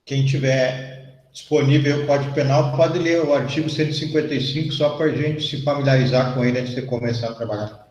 Quem tiver disponível o Código Penal pode ler o artigo 155, só para a gente se familiarizar com ele antes de começar a trabalhar.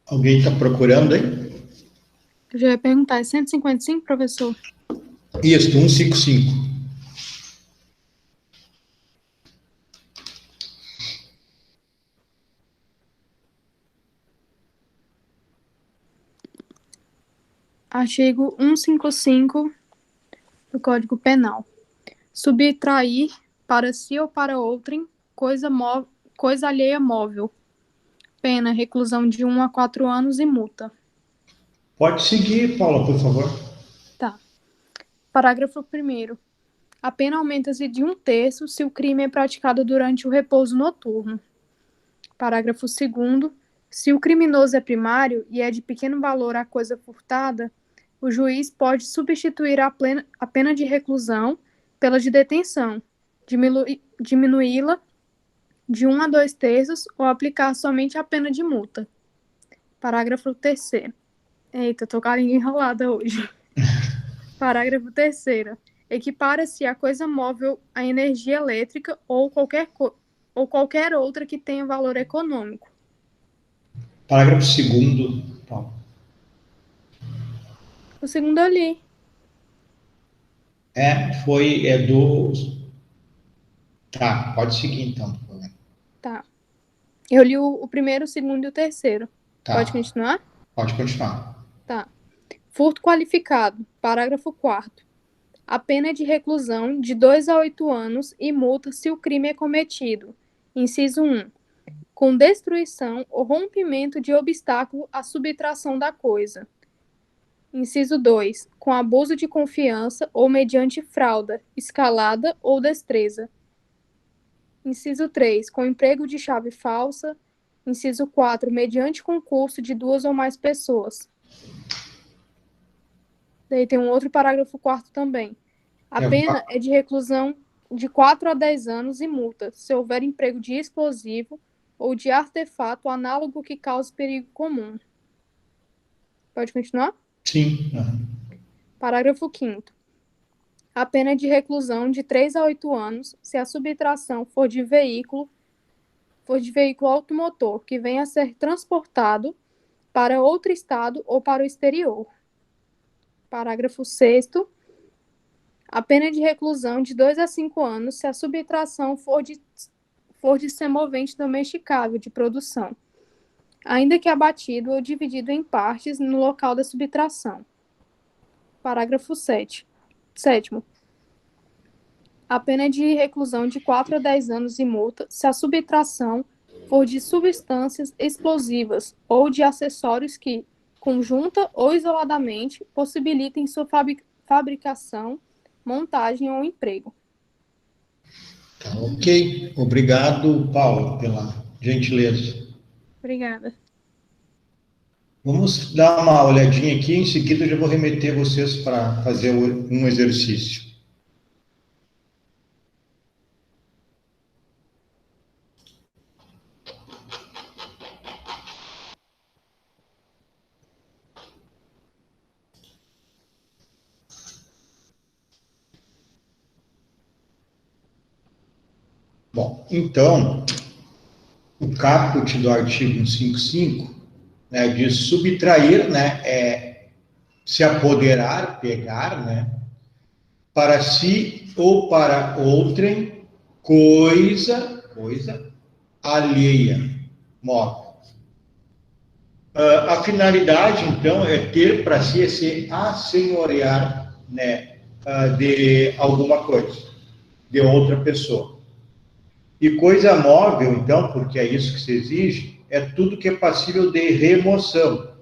Alguém está procurando aí? Eu já ia perguntar, é 155, professor? Isso, 155. Artigo 155 do Código Penal. Subtrair para si ou para outrem coisa alheia móvel. Pena, reclusão de 1 a 4 anos e multa. Pode seguir, Paula, por favor. Tá. Parágrafo 1º. A pena aumenta-se de 1/3 se o crime é praticado durante o repouso noturno. Parágrafo 2º. Se o criminoso é primário e é de pequeno valor a coisa furtada, o juiz pode substituir a pena de reclusão pela de detenção, diminuí-la de 1 a 2/3 ou aplicar somente a pena de multa. Parágrafo 3º. Eita, tô com a língua enrolada hoje. Parágrafo 3º. Equipara-se a coisa móvel à energia elétrica ou qualquer outra que tenha valor econômico. Parágrafo 2º, Paula. O segundo eu li. É do... Tá, pode seguir então, por favor. Tá. Eu li o primeiro, o segundo e o terceiro. Tá. Pode continuar? Pode continuar. Tá. Furto qualificado. Parágrafo 4º. A pena é de reclusão de 2 a 8 anos e multa se o crime é cometido. Inciso 1. Com destruição ou rompimento de obstáculo à subtração da coisa. Inciso 2. Com abuso de confiança ou mediante fraude, escalada ou destreza. Inciso 3. Com emprego de chave falsa. Inciso 4. Mediante concurso de 2 ou mais pessoas. Daí tem um outro parágrafo 4º também. A pena é de reclusão de 4 a 10 anos e multa, se houver emprego de explosivo ou de artefato análogo que cause perigo comum. Pode continuar? Sim. Parágrafo 5º. A pena é de reclusão de 3 a 8 anos se a subtração for de veículo automotor que venha a ser transportado para outro estado ou para o exterior. Parágrafo 6º. A pena é de reclusão de 2 a 5 anos se a subtração for de semovente domesticável de produção, ainda que abatido ou dividido em partes no local da subtração. Parágrafo 7º. A pena é de reclusão de 4 a 10 anos e multa se a subtração for de substâncias explosivas ou de acessórios que, conjunta ou isoladamente, possibilitem sua fabricação, montagem ou emprego. Tá, ok. Obrigado, Paulo, pela gentileza. Obrigada. Vamos dar uma olhadinha aqui, em seguida eu já vou remeter vocês para fazer um exercício. Bom, então, o caput do artigo 155, né, diz subtrair, né, é se apoderar, pegar, né, para si ou para outrem, coisa alheia, móvel. A finalidade, então, é ter para si, é se assenhorear, né, de alguma coisa, de outra pessoa. E coisa móvel, então, porque é isso que se exige, é tudo que é passível de remoção.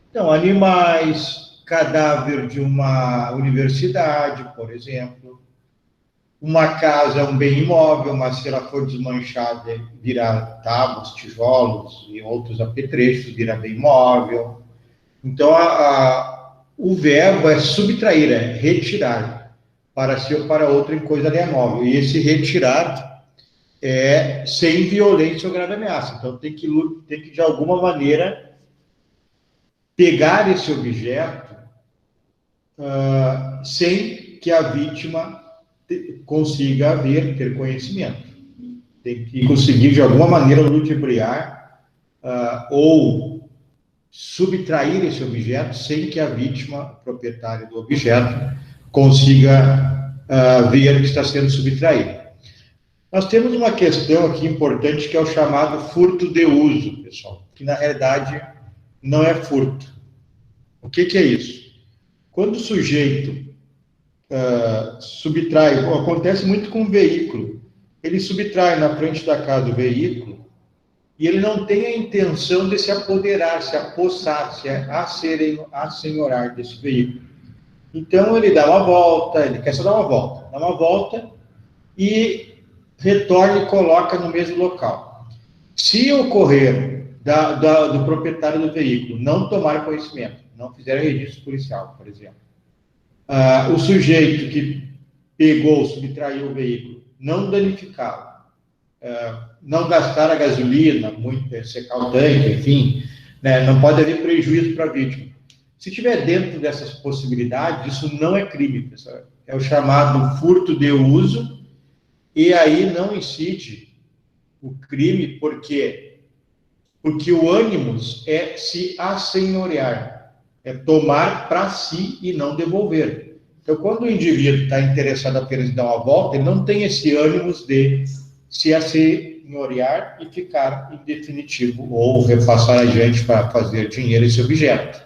Então, animais, cadáver de uma universidade, por exemplo. Uma casa é um bem imóvel, mas se ela for desmanchada, virá tábuas, tijolos e outros apetrechos, virá bem imóvel. Então, o verbo é subtrair, é retirar, para si ou para outra em coisa alheia. E esse retirar é sem violência ou grave ameaça. Então, tem que de alguma maneira, pegar esse objeto sem que a vítima consiga ter conhecimento. Tem que conseguir, de alguma maneira, ludibriar ou subtrair esse objeto sem que a vítima, proprietária do objeto, consiga ver que está sendo subtraído. Nós temos uma questão aqui importante que é o chamado furto de uso, pessoal, que na realidade não é furto. O que é isso? Quando o sujeito subtrai, acontece muito com o veículo, ele subtrai na frente da casa do veículo e ele não tem a intenção de se apoderar, se apossar, se assenhorar desse veículo. Então ele dá uma volta, ele quer só dar uma volta e retorna e coloca no mesmo local. Se ocorrer do proprietário do veículo não tomar conhecimento, não fizer registro policial, por exemplo, o sujeito que pegou, subtraiu o veículo, não danificá-lo, não gastar a gasolina, secar o tanque, enfim, né, não pode haver prejuízo para a vítima. Se estiver dentro dessas possibilidades, isso não é crime, pessoal. É o chamado furto de uso, e aí não incide o crime, porque o ânimos é se assenhorear, é tomar para si e não devolver. Então, quando o indivíduo está interessado apenas em dar uma volta, ele não tem esse ânimos de se assenhorear e ficar em definitivo, ou repassar adiante para fazer dinheiro esse objeto.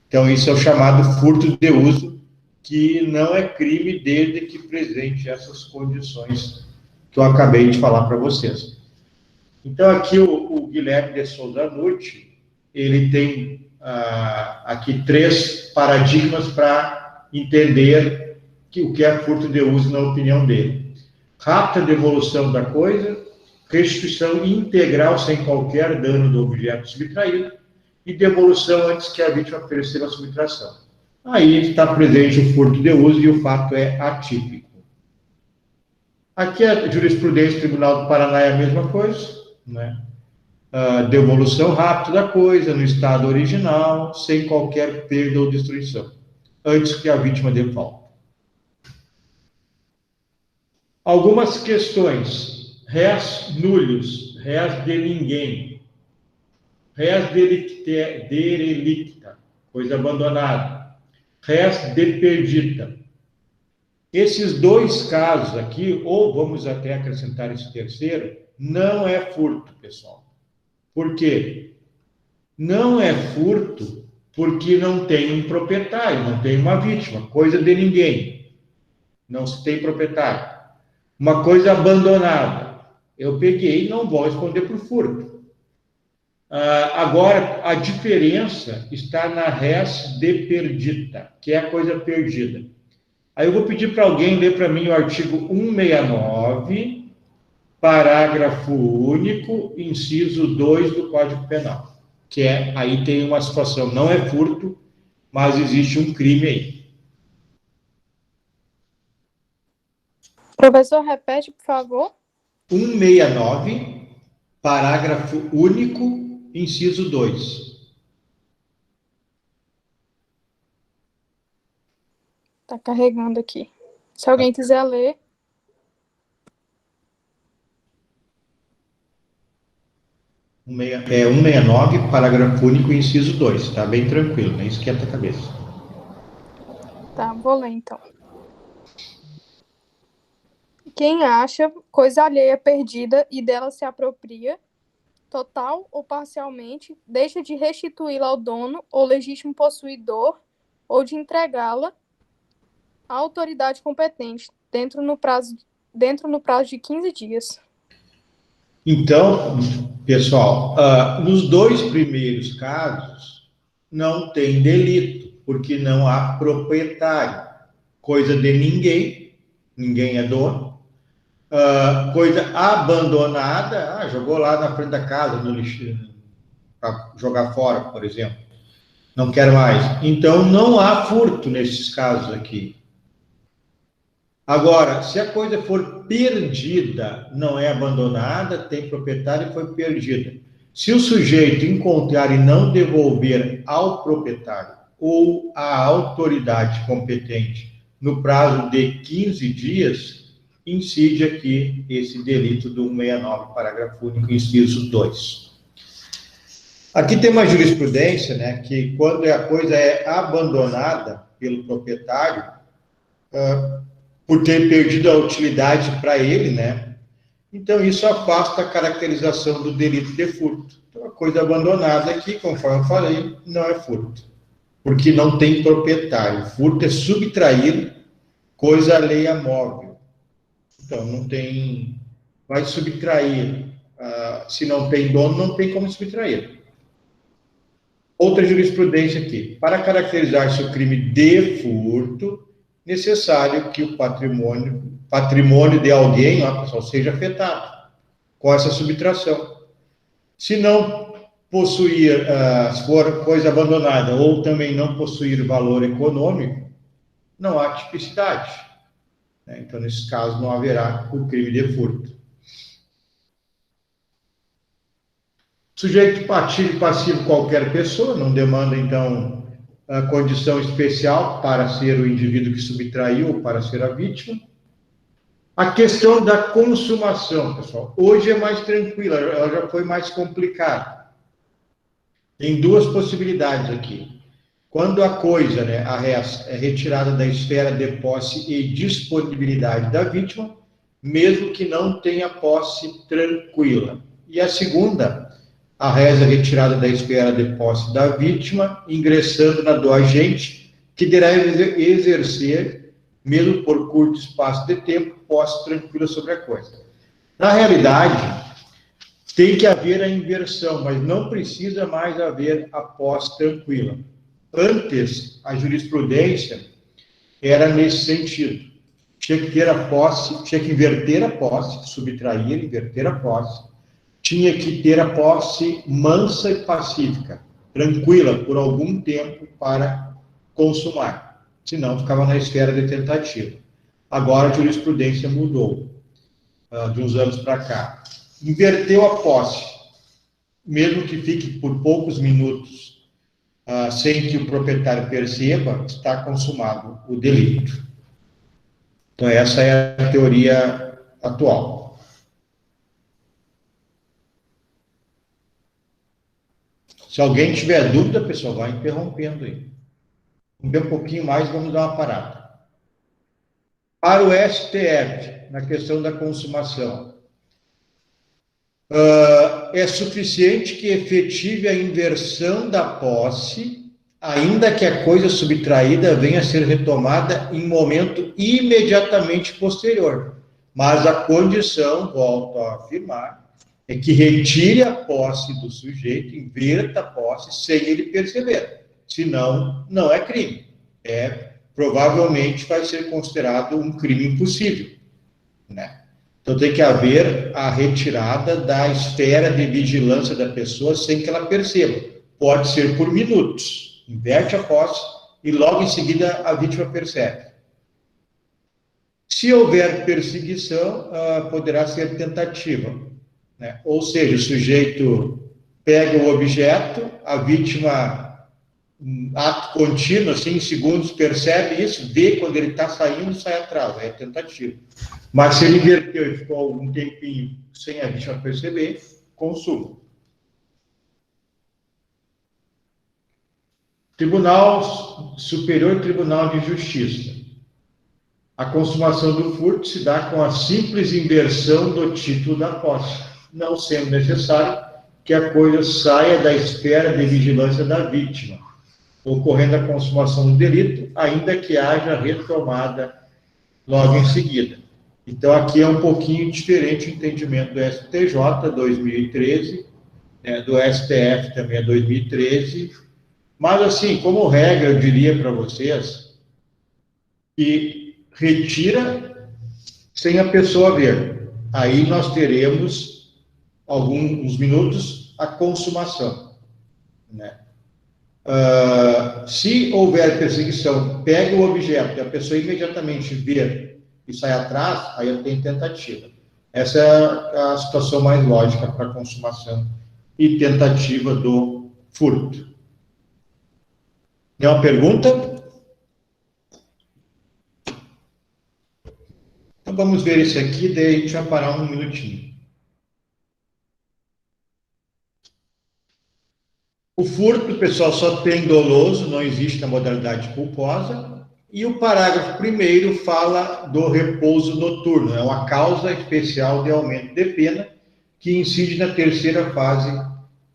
Então, isso é o chamado furto de uso, que não é crime desde que presente essas condições que eu acabei de falar para vocês. Então, aqui o Guilherme de Souza Nucci, ele tem aqui 3 paradigmas para entender o que é furto de uso na opinião dele. Rápida devolução da coisa, restituição integral sem qualquer dano do objeto subtraído e devolução antes que a vítima perceba a subtração. Aí está presente o furto de uso e o fato é atípico. Aqui a jurisprudência do Tribunal do Paraná é a mesma coisa, né? Devolução rápida da coisa, no estado original, sem qualquer perda ou destruição, antes que a vítima dê falta. Algumas questões. Res nullius, res de ninguém, res derelicta, coisa abandonada, res de perdita. Esses 2 casos aqui, ou vamos até acrescentar esse terceiro, não é furto, pessoal. Por quê? Não é furto porque não tem um proprietário, não tem uma vítima, coisa de ninguém. Não se tem proprietário. Uma coisa abandonada. Eu peguei e não vou responder por furto. Agora, a diferença está na res de perdita, que é a coisa perdida. Aí eu vou pedir para alguém ler para mim o artigo 169, parágrafo único, inciso 2 do Código Penal. Que aí tem uma situação, não é furto, mas existe um crime aí. Professor, repete, por favor. 169, parágrafo único, inciso 2. Está carregando aqui. Se alguém quiser ler. É 169, parágrafo único, inciso 2. Tá bem tranquilo, nem esquenta a cabeça. Tá, vou ler então. Quem acha coisa alheia perdida e dela se apropria, total ou parcialmente, deixa de restituí-la ao dono ou legítimo possuidor ou de entregá-la à autoridade competente, dentro no prazo de 15 dias. Então, pessoal, nos 2 primeiros casos, não tem delito, Porque não há proprietário. Coisa de ninguém, ninguém é dono. Coisa abandonada, jogou lá na frente da casa, no lixo, para jogar fora, por exemplo. Não quero mais. Então, não há furto nesses casos aqui. Agora, se a coisa for perdida, não é abandonada, tem proprietário e foi perdida. Se o sujeito encontrar e não devolver ao proprietário ou à autoridade competente no prazo de 15 dias, incide aqui esse delito do 169, parágrafo único, inciso 2. Aqui tem uma jurisprudência, né, que quando a coisa é abandonada pelo proprietário, por ter perdido a utilidade para ele, né, então isso afasta a caracterização do delito de furto. Então, a coisa abandonada aqui, conforme eu falei, não é furto, porque não tem proprietário. Furto é subtrair coisa alheia móvel. Então, não tem... Vai subtrair. Se não tem dono, não tem como subtrair. Outra jurisprudência aqui. Para caracterizar-se o crime de furto, necessário que o patrimônio de alguém, pessoal, seja afetado com essa subtração. Se não possuir, se for coisa abandonada, ou também não possuir valor econômico, não há tipicidade. Então, nesse caso, não haverá o crime de furto. Sujeito passivo qualquer pessoa, não demanda, então, a condição especial para ser o indivíduo que subtraiu ou para ser a vítima. A questão da consumação, pessoal, hoje é mais tranquila, ela já foi mais complicada. Tem duas possibilidades aqui. Quando a coisa, né, a res, é retirada da esfera de posse e disponibilidade da vítima, mesmo que não tenha posse tranquila. E a segunda, a res é retirada da esfera de posse da vítima, ingressando na do agente, que deve exercer, mesmo por curto espaço de tempo, posse tranquila sobre a coisa. Na realidade, tem que haver a inversão, mas não precisa mais haver a posse tranquila. Antes, a jurisprudência era nesse sentido. Tinha que ter a posse, tinha que inverter a posse, subtrair, inverter a posse. Tinha que ter a posse mansa e pacífica, tranquila, por algum tempo para consumar. Senão, ficava na esfera de tentativa. Agora, a jurisprudência mudou, de uns anos para cá. Inverteu a posse, mesmo que fique por poucos minutos, sem que o proprietário perceba, está consumado o delito. Então, essa é a teoria atual. Se alguém tiver dúvida, pessoal, vai interrompendo aí. Vamos ver um pouquinho mais, vamos dar uma parada. Para o STF, na questão da consumação, é suficiente que efetive a inversão da posse, ainda que a coisa subtraída venha a ser retomada em momento imediatamente posterior. Mas a condição, volto a afirmar, é que retire a posse do sujeito, inverta a posse sem ele perceber. Senão, não é crime. Provavelmente vai ser considerado um crime impossível, né? Então, tem que haver a retirada da esfera de vigilância da pessoa sem que ela perceba. Pode ser por minutos. Inverte a posse e logo em seguida a vítima percebe. Se houver perseguição, poderá ser tentativa, né? Ou seja, o sujeito pega o objeto, a vítima, ato contínuo, assim, em segundos, percebe isso, vê quando ele está saindo, sai atrás, é tentativa. Mas se ele inverteu e ficou algum tempinho sem a vítima perceber, consumo. Superior Tribunal de Justiça. A consumação do furto se dá com a simples inversão do título da posse, não sendo necessário que a coisa saia da esfera de vigilância da vítima, ocorrendo a consumação do delito, ainda que haja retomada logo em seguida. Então, aqui é um pouquinho diferente o entendimento do STJ, 2013, do STF também é 2013, Mas, assim, como regra, eu diria para vocês que retira sem a pessoa ver. Aí nós teremos alguns minutos a consumação, né? Se houver perseguição, pega o objeto e a pessoa imediatamente vê e sai atrás, aí eu tenho tentativa. Essa é a situação mais lógica para a consumação e tentativa do furto. Tem uma pergunta? Então vamos ver esse aqui, daí a gente vai parar um minutinho. O furto, pessoal, só tem doloso, não existe a modalidade culposa. E o parágrafo primeiro fala do repouso noturno. É uma causa especial de aumento de pena que incide na terceira fase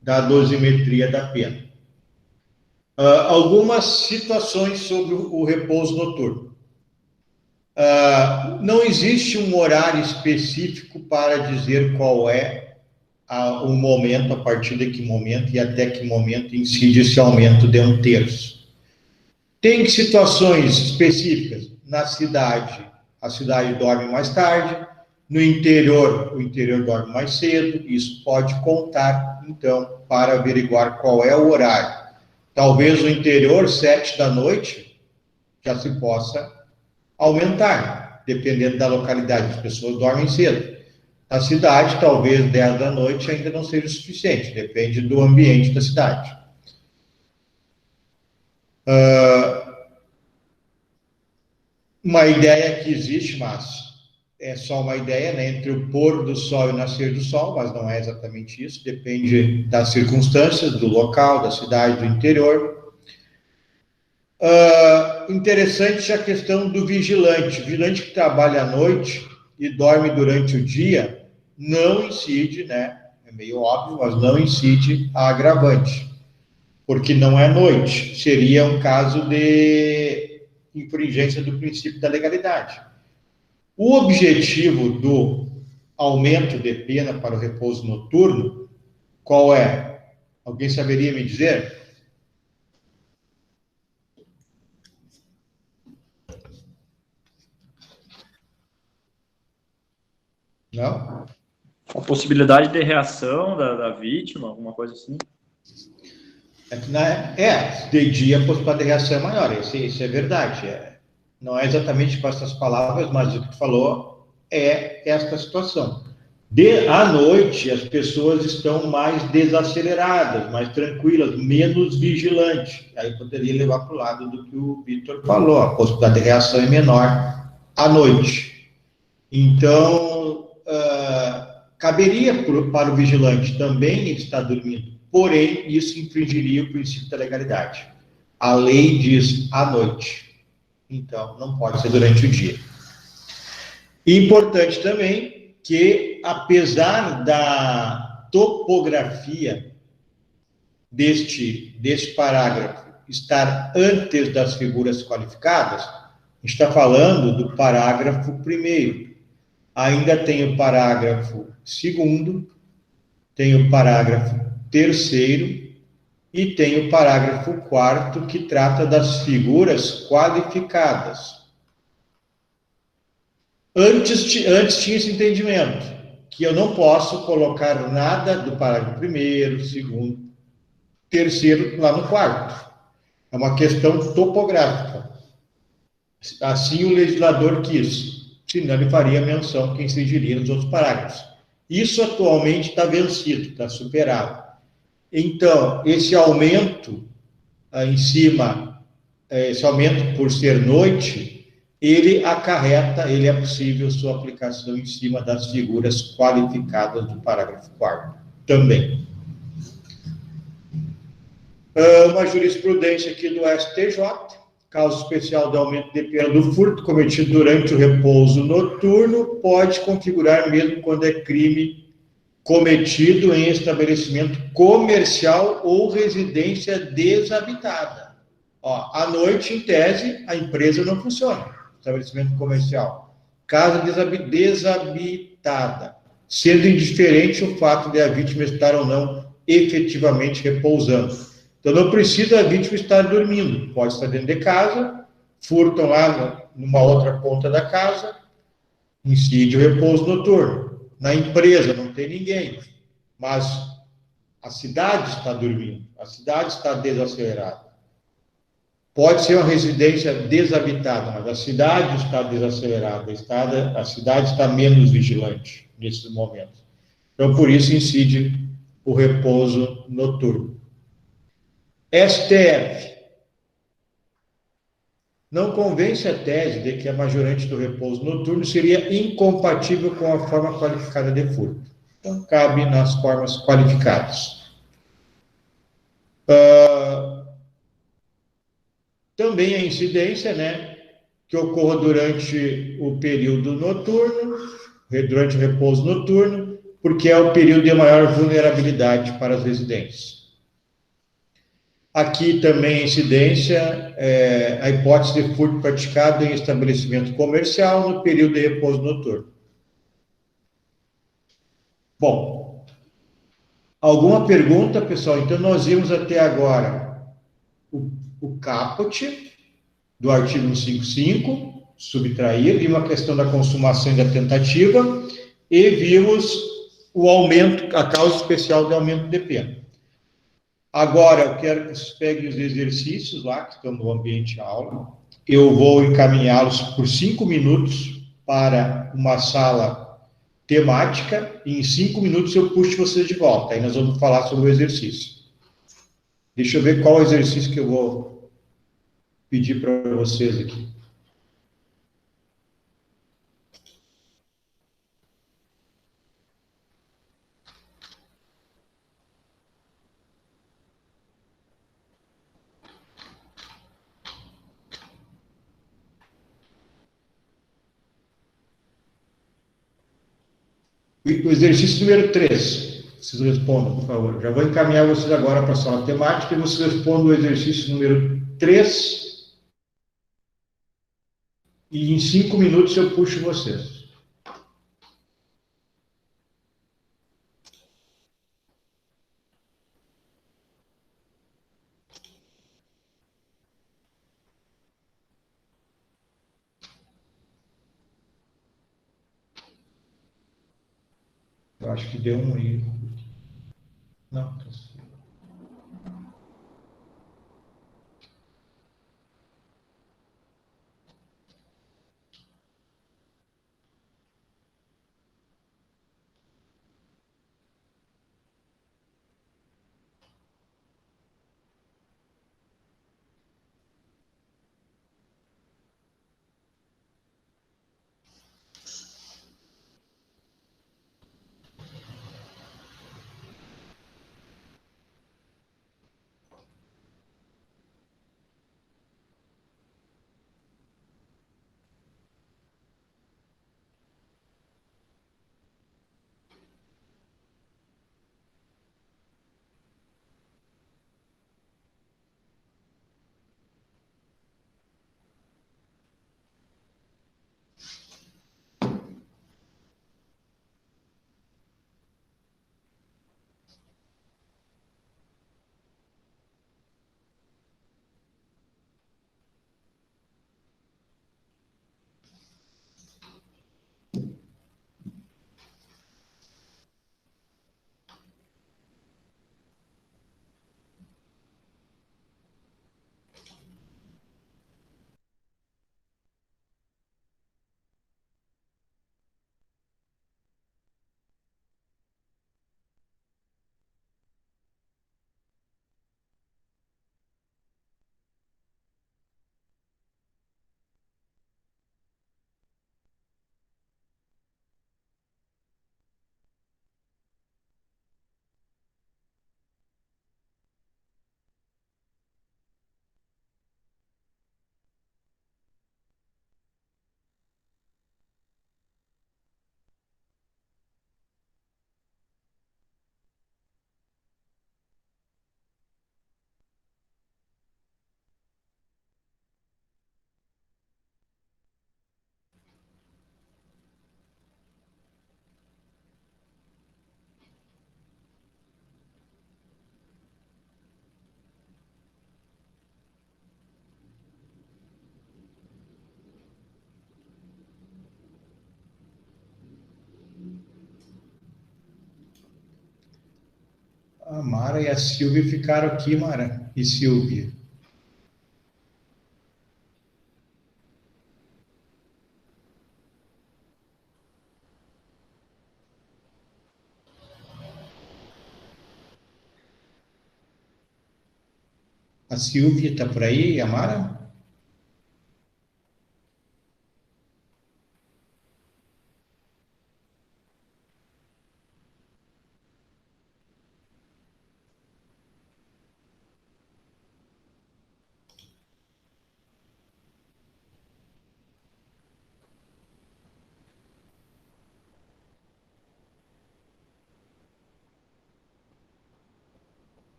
da dosimetria da pena. Algumas situações sobre o repouso noturno. Não existe um horário específico para dizer qual é o momento, a partir de que momento e até que momento incide esse aumento de 1/3. Tem situações específicas. Na cidade, a cidade dorme mais tarde. No interior, o interior dorme mais cedo. Isso pode contar, então, para averiguar qual é o horário. Talvez no interior, 7 da noite, já se possa aumentar, dependendo da localidade. As pessoas dormem cedo. Na cidade, talvez 10 da noite ainda não seja o suficiente. Depende do ambiente da cidade. Uma ideia que existe, mas é só uma ideia, né? Entre o pôr do sol e o nascer do sol, mas não é exatamente isso, depende das circunstâncias, do local, da cidade, do interior. Interessante a questão do vigilante. O vigilante que trabalha à noite e dorme durante o dia, não incide, né? É meio óbvio, mas não incide a agravante, porque não é noite, seria um caso de infringência do princípio da legalidade. O objetivo do aumento de pena para o repouso noturno, qual é? Alguém saberia me dizer? Não? A possibilidade de reação da vítima, alguma coisa assim? De dia a possibilidade de reação é maior, isso é verdade. Não é exatamente com essas palavras, mas o que tu falou é esta situação. À noite, as pessoas estão mais desaceleradas, mais tranquilas, menos vigilantes. Aí poderia levar para o lado do que o Vitor falou, a possibilidade de reação é menor à noite. Então, caberia para o vigilante também estar dormindo, porém, isso infringiria o princípio da legalidade. A lei diz à noite. Então, não pode ser durante o dia. Importante também que, apesar da topografia deste parágrafo estar antes das figuras qualificadas, está falando do parágrafo primeiro. Ainda tem o parágrafo segundo, tem o parágrafo terceiro e tem o parágrafo quarto, que trata das figuras qualificadas. Antes tinha esse entendimento, que eu não posso colocar nada do parágrafo primeiro, segundo, terceiro lá no quarto. É uma questão topográfica. Assim o legislador quis, senão ele faria menção que incidiria nos outros parágrafos. Isso atualmente está vencido, está superado. Então, esse aumento esse aumento por ser noite, ele é possível sua aplicação em cima das figuras qualificadas do parágrafo 4º também. Uma jurisprudência aqui do STJ, caso especial de aumento de pena do furto cometido durante o repouso noturno, pode configurar mesmo quando é crime cometido em estabelecimento comercial ou residência desabitada. À noite, em tese, a empresa não funciona, estabelecimento comercial. Casa desabitada, sendo indiferente o fato de a vítima estar ou não efetivamente repousando. Então, não precisa a vítima estar dormindo. Pode estar dentro de casa, furtam lá numa outra ponta da casa, incide o repouso noturno. Na empresa não tem ninguém, mas a cidade está dormindo, a cidade está desacelerada. Pode ser uma residência desabitada, mas a cidade está desacelerada, a cidade está menos vigilante nesses momentos. Então, por isso incide o repouso noturno. STF não convence a tese de que a majorante do repouso noturno seria incompatível com a forma qualificada de furto. Então, cabe nas formas qualificadas. Também a incidência, né, que ocorra durante o período noturno, durante o repouso noturno, porque é o período de maior vulnerabilidade para as residências. Aqui também a incidência, a hipótese de furto praticado em estabelecimento comercial no período de repouso noturno. Bom, alguma pergunta, pessoal? Então, nós vimos até agora o caput do artigo 155, subtrair, vimos a questão da consumação e da tentativa, e vimos o aumento, a causa especial de aumento de pena. Agora, eu quero que vocês peguem os exercícios lá, que estão no ambiente aula. Eu vou encaminhá-los por 5 minutos para uma sala temática, e em 5 minutos eu puxo vocês de volta. Aí nós vamos falar sobre o exercício. Deixa eu ver qual exercício que eu vou pedir para vocês aqui. O exercício número 3. Vocês respondam, por favor. Já vou encaminhar vocês agora para a sala temática e vocês respondam o exercício número 3. E em 5 minutos eu puxo vocês. Eu acho que deu um erro. Não, tá certo. A Mara e a Silvia ficaram aqui, Mara e Silvia. A Silvia está por aí, e a Mara?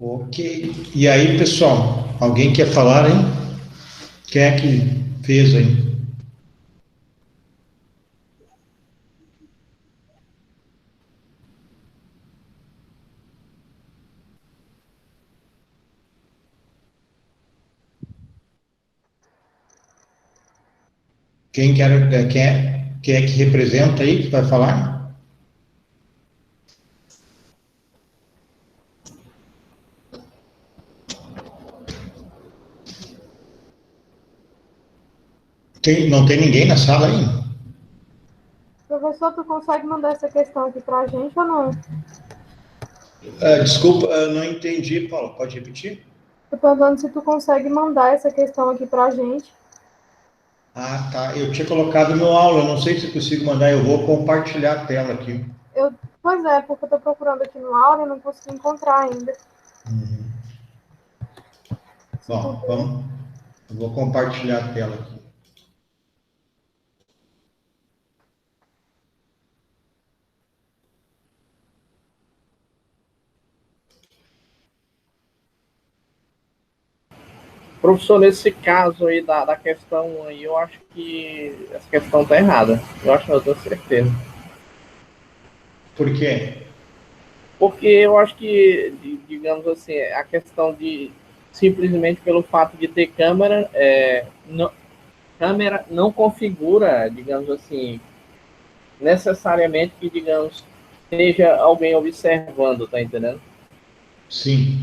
Ok. E aí, pessoal, alguém quer falar, hein? Quem é que fez aí? Quem é que representa aí, que vai falar? Não tem ninguém na sala aí? Professor, tu consegue mandar essa questão aqui para a gente ou não? Desculpa, não entendi, Paulo. Pode repetir? Estou perguntando se tu consegue mandar essa questão aqui para a gente. Ah, tá. Eu tinha colocado no aula, não sei se consigo mandar, eu vou compartilhar a tela aqui. Pois é, porque eu estou procurando aqui no aula e não consegui encontrar ainda. Bom, vamos. Eu vou compartilhar a tela aqui. Professor, nesse caso aí da questão aí, eu acho que essa questão está errada. Eu acho que eu tenho certeza. Por quê? Porque eu acho que, digamos assim, a questão de simplesmente pelo fato de ter câmera, câmera não configura, digamos assim, necessariamente que, digamos, seja alguém observando, tá entendendo? Sim.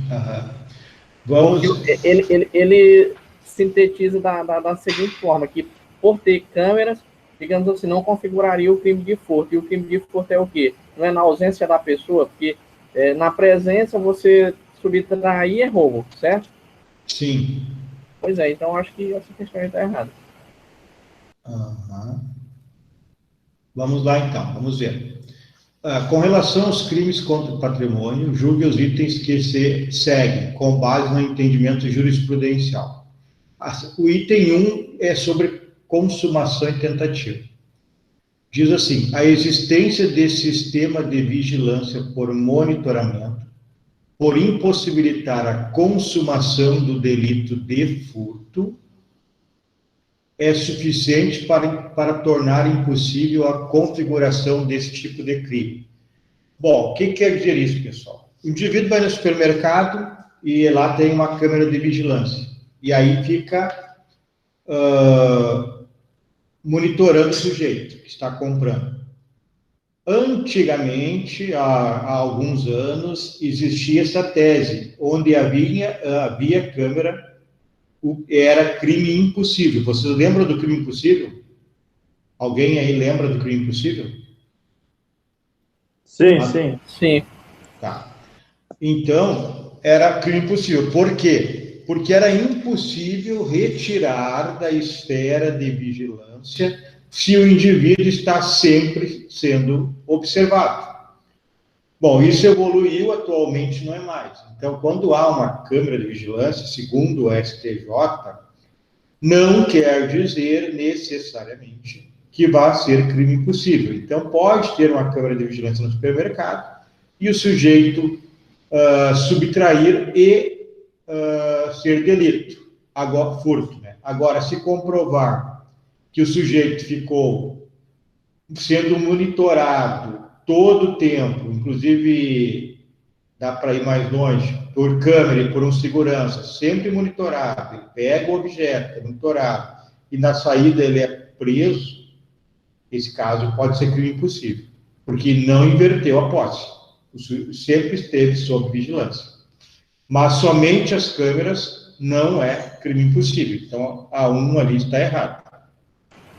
Vamos. Ele sintetiza da seguinte forma, que por ter câmeras, digamos assim, não configuraria o crime de furto. E o crime de furto é o quê? Não é na ausência da pessoa, porque na presença você subtrair é roubo, certo? Sim. Pois é, então acho que essa questão está errada. Vamos lá, então, vamos ver. Com relação aos crimes contra o patrimônio, julgue os itens que se seguem, com base no entendimento jurisprudencial. O item 1 é sobre consumação e tentativa. Diz assim: a existência de sistema de vigilância por monitoramento, por impossibilitar a consumação do delito de furto, é suficiente para tornar impossível a configuração desse tipo de crime. Bom, o que quer dizer isso, pessoal? O indivíduo vai no supermercado e lá tem uma câmera de vigilância. E aí fica monitorando o sujeito que está comprando. Antigamente, há alguns anos, existia essa tese, onde havia câmera, era crime impossível. Vocês lembram do crime impossível? Alguém aí lembra do crime impossível? Sim, sim. Sim. Tá. Então, era crime impossível. Por quê? Porque era impossível retirar da esfera de vigilância se o indivíduo está sempre sendo observado. Bom, isso evoluiu, atualmente não é mais. Então, quando há uma câmera de vigilância, segundo o STJ, não quer dizer necessariamente que vá ser crime impossível. Então, pode ter uma câmera de vigilância no supermercado e o sujeito subtrair e ser delito, agora furto, né? Agora, se comprovar que o sujeito ficou sendo monitorado todo o tempo, inclusive dá para ir mais longe, por câmera e por um segurança, sempre monitorado, ele pega o objeto, é monitorado, e na saída ele é preso, esse caso pode ser crime impossível, porque não inverteu a posse, sempre esteve sob vigilância. Mas somente as câmeras não é crime impossível. Então, a 1 ali está errado.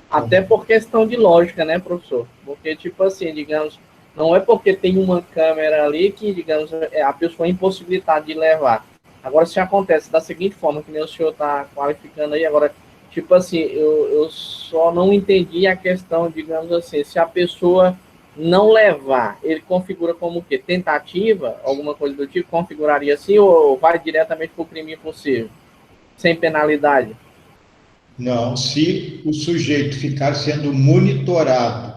Até por questão de lógica, né, professor? Porque, tipo assim, digamos, não é porque tem uma câmera ali que, digamos, a pessoa é impossibilitada de levar. Agora, se acontece da seguinte forma, que nem o senhor está qualificando aí, agora, tipo assim, eu só não entendi a questão, digamos assim, se a pessoa não levar, ele configura como o quê? Tentativa, alguma coisa do tipo, configuraria assim, ou vai diretamente para o crime impossível, sem penalidade? Não, se o sujeito ficar sendo monitorado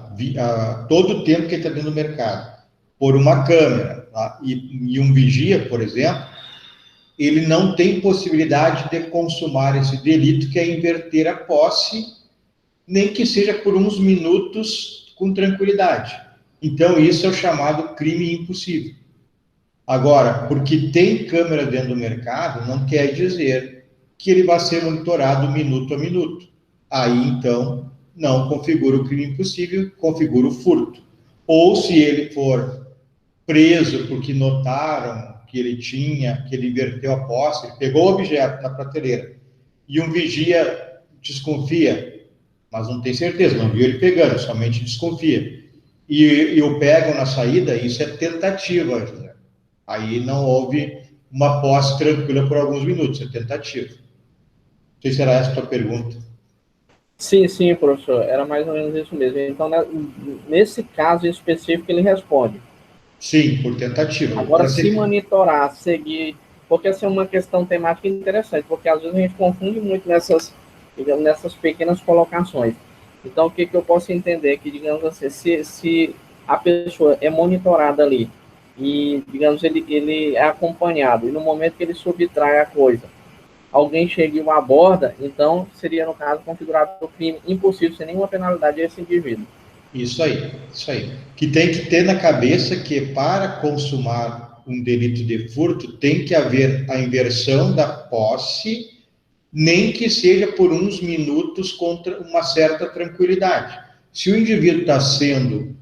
todo o tempo que ele está dentro do mercado, por uma câmera, tá? e um vigia, por exemplo, ele não tem possibilidade de consumar esse delito, que é inverter a posse, nem que seja por uns minutos com tranquilidade. Então, isso é o chamado crime impossível. Agora, porque tem câmera dentro do mercado, não quer dizer que ele vai ser monitorado minuto a minuto. Aí, então, não configura o crime impossível, configura o furto. Ou se ele for preso porque notaram que ele inverteu a posse, ele pegou o objeto na prateleira, e um vigia desconfia, mas não tem certeza, não viu ele pegando, somente desconfia. E o pegam na saída, isso é tentativa, José. Aí não houve uma posse tranquila por alguns minutos, é tentativa. Não sei se era essa a tua pergunta. Sim, professor, era mais ou menos isso mesmo. Então, nesse caso em específico, ele responde. Sim, por tentativa. Agora, se monitorar, seguir, porque essa é uma questão temática interessante, porque às vezes a gente confunde muito nessas pequenas colocações. Então, o que eu posso entender? Que, digamos assim, se a pessoa é monitorada ali, e, digamos, ele é acompanhado, e no momento que ele subtrai a coisa, alguém chega e o aborda, então seria, no caso, configurado o crime impossível, sem nenhuma penalidade a esse indivíduo. Isso aí. Que tem que ter na cabeça que para consumar um delito de furto tem que haver a inversão da posse, nem que seja por uns minutos contra uma certa tranquilidade. Se o indivíduo está sendo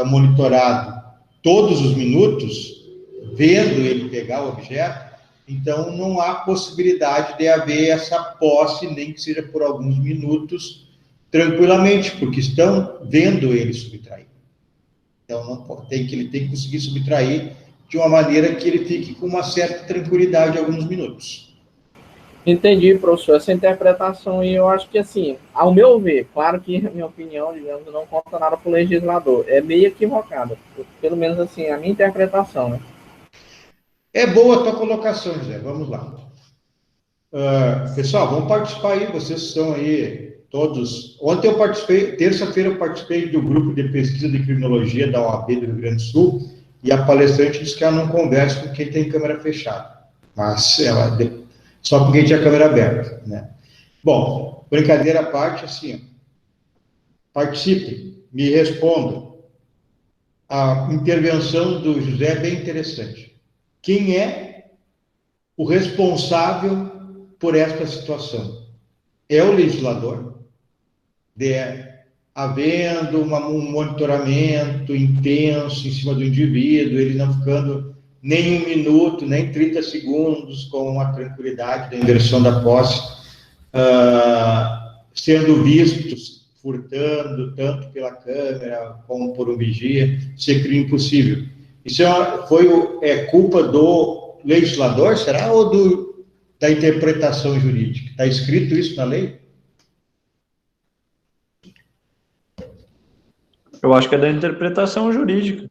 monitorado todos os minutos, vendo ele pegar o objeto, então não há possibilidade de haver essa posse, nem que seja por alguns minutos, tranquilamente, porque estão vendo ele subtrair. Então ele tem que conseguir subtrair de uma maneira que ele fique com uma certa tranquilidade alguns minutos. Entendi, professor, essa interpretação, e eu acho que, assim, ao meu ver, claro que a minha opinião, digamos, não conta nada para o legislador, é meio equivocada, pelo menos, assim, a minha interpretação, né? É boa a tua colocação, José, vamos lá. Pessoal, vamos participar aí, vocês estão aí todos. Ontem eu participei, terça-feira eu participei do grupo de pesquisa de criminologia da OAB do Rio Grande do Sul, e a palestrante disse que ela não conversa com quem tem câmera fechada, mas ela, só com quem tinha câmera aberta, né? Bom, brincadeira à parte, assim, participe, me respondam. A intervenção do José é bem interessante. Quem é o responsável por esta situação? É o legislador? Havendo um monitoramento intenso em cima do indivíduo, ele não ficando nem 1 minuto, nem 30 segundos com a tranquilidade da inversão da posse, sendo vistos furtando tanto pela câmera como por um vigia, seria impossível. Isso é culpa do legislador, será, ou da interpretação jurídica? Está escrito isso na lei? Eu acho que é da interpretação jurídica.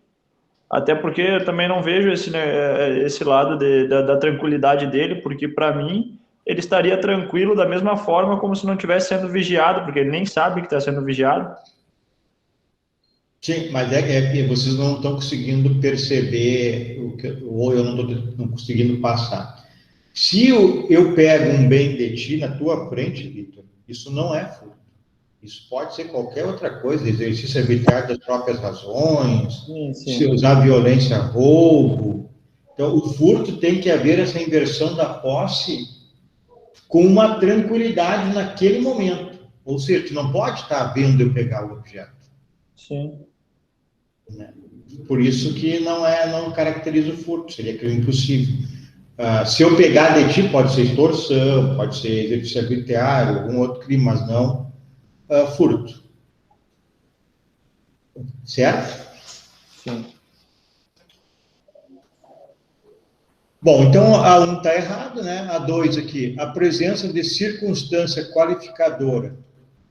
Até porque eu também não vejo esse lado da tranquilidade dele, porque, para mim, ele estaria tranquilo da mesma forma como se não estivesse sendo vigiado, porque ele nem sabe que está sendo vigiado. Sim, mas vocês não estão conseguindo perceber, ou eu não estou conseguindo passar. Se eu pego um bem de ti na tua frente, Vitor, isso não é furto. Isso pode ser qualquer outra coisa, exercício arbitrário das próprias razões, sim. Se usar violência, roubo. Então, o furto tem que haver essa inversão da posse com uma tranquilidade naquele momento. Ou seja, tu não pode estar vendo eu pegar o objeto. Sim. Por isso que não caracteriza o furto, seria crime impossível. Se eu pegar de ti, pode ser extorsão, pode ser exercício arbitrário, algum outro crime, mas não furto. Certo? Sim. Bom, então a 1 está errado, né? A 2 aqui, a presença de circunstância qualificadora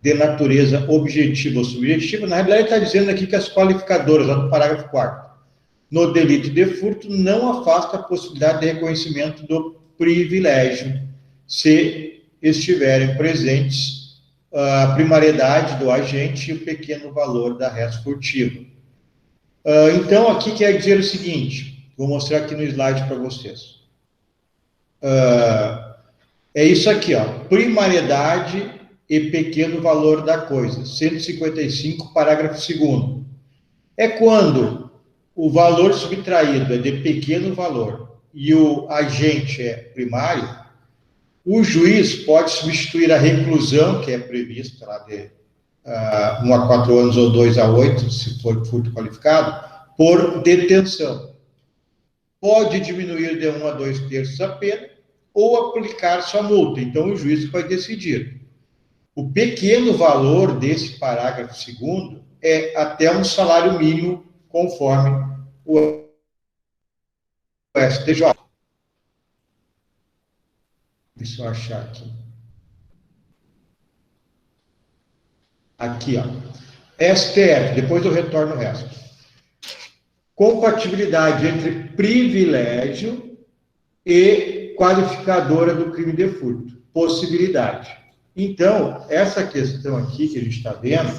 de natureza objetiva ou subjetiva, na realidade está dizendo aqui que as qualificadoras, lá no parágrafo 4º, no delito de furto, não afasta a possibilidade de reconhecimento do privilégio, se estiverem presentes a primariedade do agente e o pequeno valor da res furtiva. Então, aqui quer dizer o seguinte, vou mostrar aqui no slide para vocês. É isso aqui, ó, primariedade e pequeno valor da coisa, 155, parágrafo 2º. É quando o valor subtraído é de pequeno valor e o agente é primário, o juiz pode substituir a reclusão, que é prevista lá de 1 a 4 anos ou 2 a 8, se for furto qualificado, por detenção. Pode diminuir de 1 a 2 terços a pena ou aplicar sua multa. Então, o juiz vai decidir. O pequeno valor desse parágrafo 2º é até um salário mínimo, conforme o STJ. Deixa eu achar aqui. Aqui, ó. STF, depois eu retorno o resto. Compatibilidade entre privilégio e qualificadora do crime de furto. Possibilidade. Então, essa questão aqui que a gente está vendo,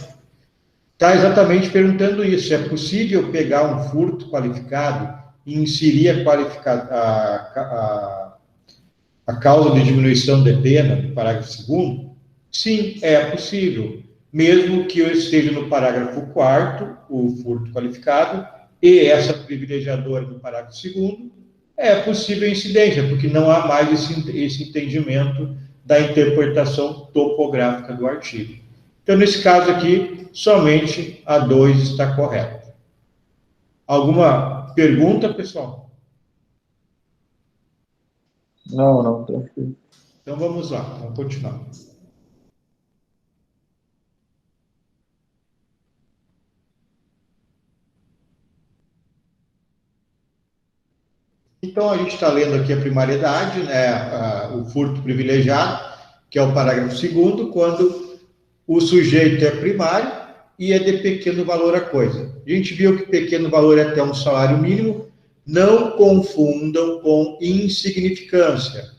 está exatamente perguntando isso. É possível pegar um furto qualificado e inserir a causa de diminuição de pena do parágrafo 2º? Sim, é possível. Mesmo que eu esteja no parágrafo 4º, o furto qualificado, e essa privilegiadora no parágrafo 2º, é possível incidência, porque não há mais esse entendimento da interpretação topográfica do artigo. Então, nesse caso aqui, somente a 2 está correta. Alguma pergunta, pessoal? Não, tranquilo. Então, vamos lá, vamos continuar. Então, a gente está lendo aqui a primariedade, né, o furto privilegiado, que é o parágrafo 2º, quando o sujeito é primário e é de pequeno valor a coisa. A gente viu que pequeno valor é até um salário mínimo. Não confundam com insignificância.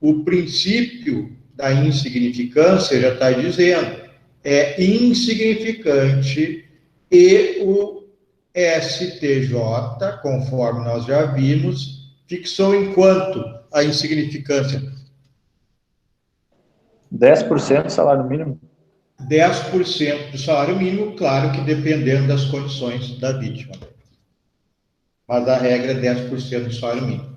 o princípio da insignificância já está dizendo, é insignificante e o STJ, conforme nós já vimos, fixou em quanto a insignificância? 10% do salário mínimo? 10% do salário mínimo, claro que dependendo das condições da vítima. Mas a regra é 10% do salário mínimo.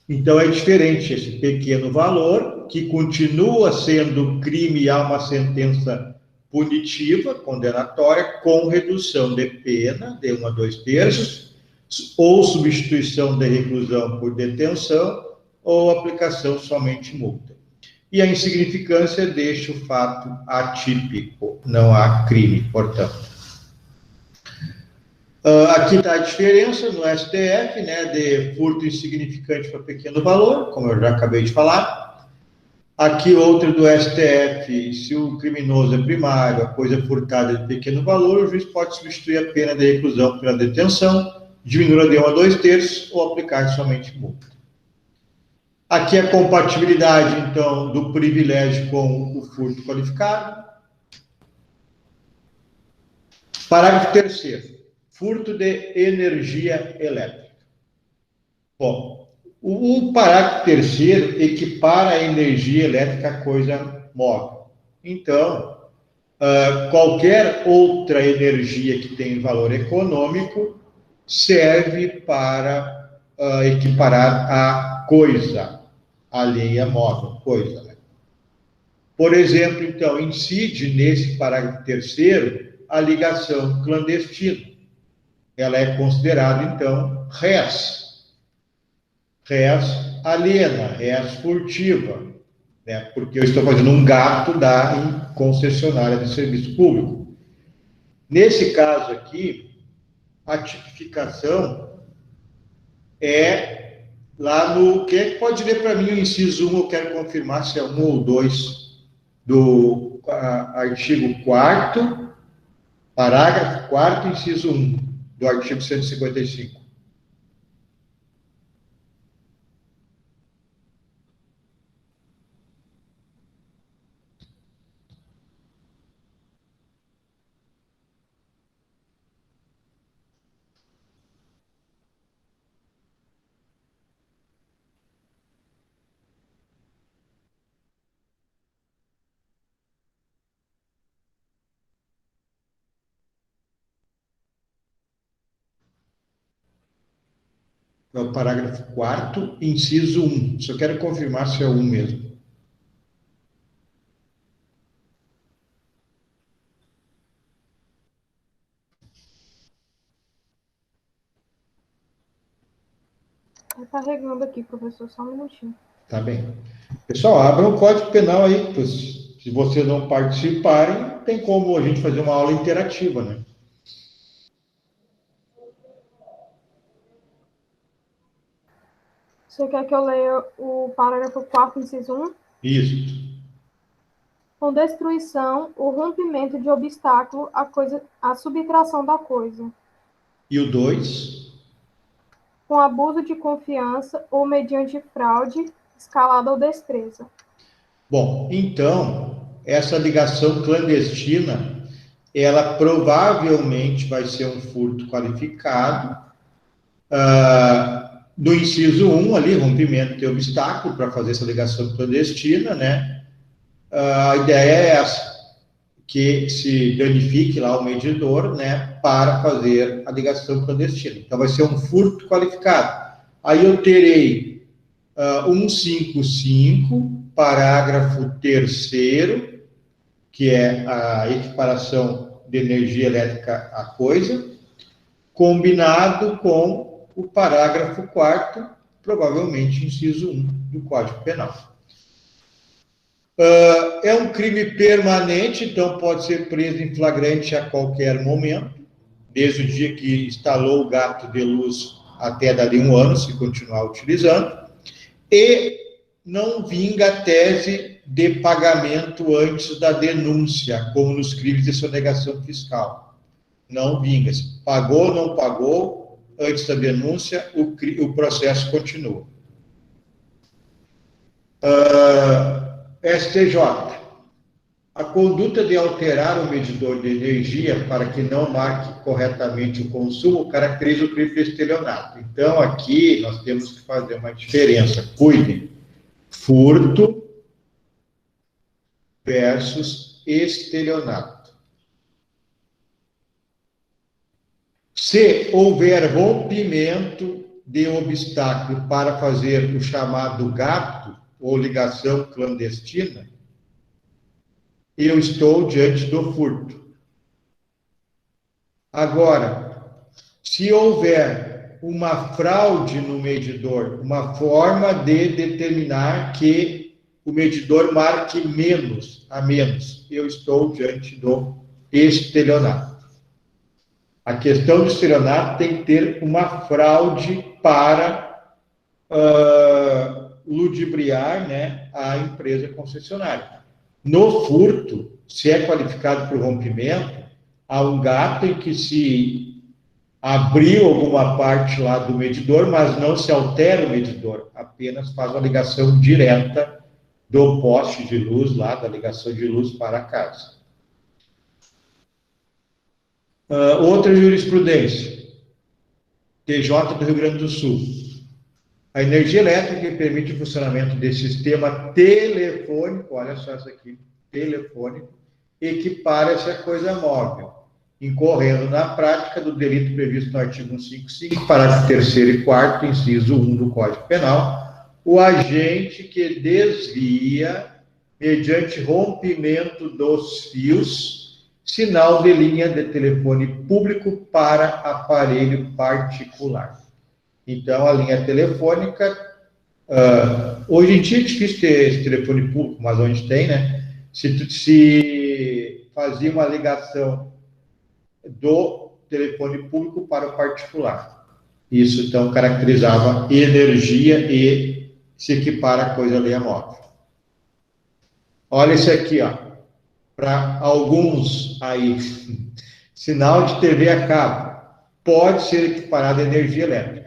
Então é diferente esse pequeno valor, que continua sendo crime e há uma sentença punitiva, condenatória, com redução de pena de 1 a 2/3, ou substituição de reclusão por detenção, ou aplicação somente multa. E a insignificância deixa o fato atípico, não há crime, portanto. Aqui está a diferença no STF, né, de furto insignificante para pequeno valor, como eu já acabei de falar. Aqui outra do STF, se o criminoso é primário, a coisa furtada é de pequeno valor, o juiz pode substituir a pena de reclusão pela detenção, diminuir de 1 a 2/3 ou aplicar somente multa. Aqui a compatibilidade, então, do privilégio com o furto qualificado. Parágrafo 3º. Furto de energia elétrica. Bom, o parágrafo 3º equipara a energia elétrica a coisa móvel. Então, qualquer outra energia que tenha valor econômico serve para equiparar a coisa alheia móvel, coisa, né? Por exemplo, então, incide nesse parágrafo 3º a ligação clandestina. Ela é considerada, então, res aliena, res furtiva, né? Porque eu estou fazendo um gasto da concessionária de serviço público. Nesse caso aqui, a tipificação é lá no... Quem é que pode ler para mim o inciso 1? Eu quero confirmar se é 1 ou 2 do artigo 4º, parágrafo 4º, inciso 1, do artigo 155. É o parágrafo 4º, inciso 1. Só quero confirmar se é 1 mesmo. Está carregando aqui, professor, só um minutinho. Tá bem. Pessoal, abram o Código Penal aí, pois, se vocês não participarem, tem como a gente fazer uma aula interativa, né? Você quer que eu leia o parágrafo 4º, inciso 1? Isso. Com destruição, o rompimento de obstáculo à subtração da coisa. E o 2? Com abuso de confiança ou mediante fraude, escalada ou destreza. Bom, então, essa ligação clandestina, ela provavelmente vai ser um furto qualificado. Do inciso 1 ali, rompimento de obstáculo para fazer essa ligação clandestina, né? A ideia é essa, que se danifique lá o medidor, né, para fazer a ligação clandestina. Então, vai ser um furto qualificado. Aí eu terei 155, parágrafo 3º, que é a equiparação de energia elétrica à coisa, combinado com o parágrafo 4º, provavelmente inciso 1 do Código Penal. É um crime permanente, então pode ser preso em flagrante a qualquer momento, desde o dia que instalou o gato de luz até dali 1 ano, se continuar utilizando, e não vinga a tese de pagamento antes da denúncia, como nos crimes de sonegação fiscal. Não vinga. Se pagou ou não pagou, antes da denúncia, o processo continua. STJ. A conduta de alterar o medidor de energia para que não marque corretamente o consumo caracteriza o crime de estelionato. Então, aqui nós temos que fazer uma diferença. Cuidem. Furto versus estelionato. Se houver rompimento de obstáculo para fazer o chamado gato ou ligação clandestina, eu estou diante do furto. Agora, se houver uma fraude no medidor, uma forma de determinar que o medidor marque menos a menos, eu estou diante do estelionato. A questão do estelionato tem que ter uma fraude para ludibriar, né, a empresa concessionária. No furto, se é qualificado por rompimento, há um gato em que se abriu alguma parte lá do medidor, mas não se altera o medidor, apenas faz uma ligação direta do poste de luz lá, da ligação de luz para a casa. Outra jurisprudência, TJ do Rio Grande do Sul. A energia elétrica que permite o funcionamento desse sistema telefônico, olha só essa aqui, telefônico, equipara-se a coisa móvel, incorrendo na prática do delito previsto no artigo 155, parágrafo 3º e 4º, inciso 1 do Código Penal, o agente que desvia, mediante rompimento dos fios, sinal de linha de telefone público para aparelho particular. Então, a linha telefônica, hoje em dia é difícil ter esse telefone público, mas onde tem, né? Se fazia uma ligação do telefone público para o particular. Isso, então, caracterizava energia e se equipara a coisa ali a móvel. Olha isso aqui, ó. Para alguns aí, sinal de TV a cabo pode ser equiparado a energia elétrica.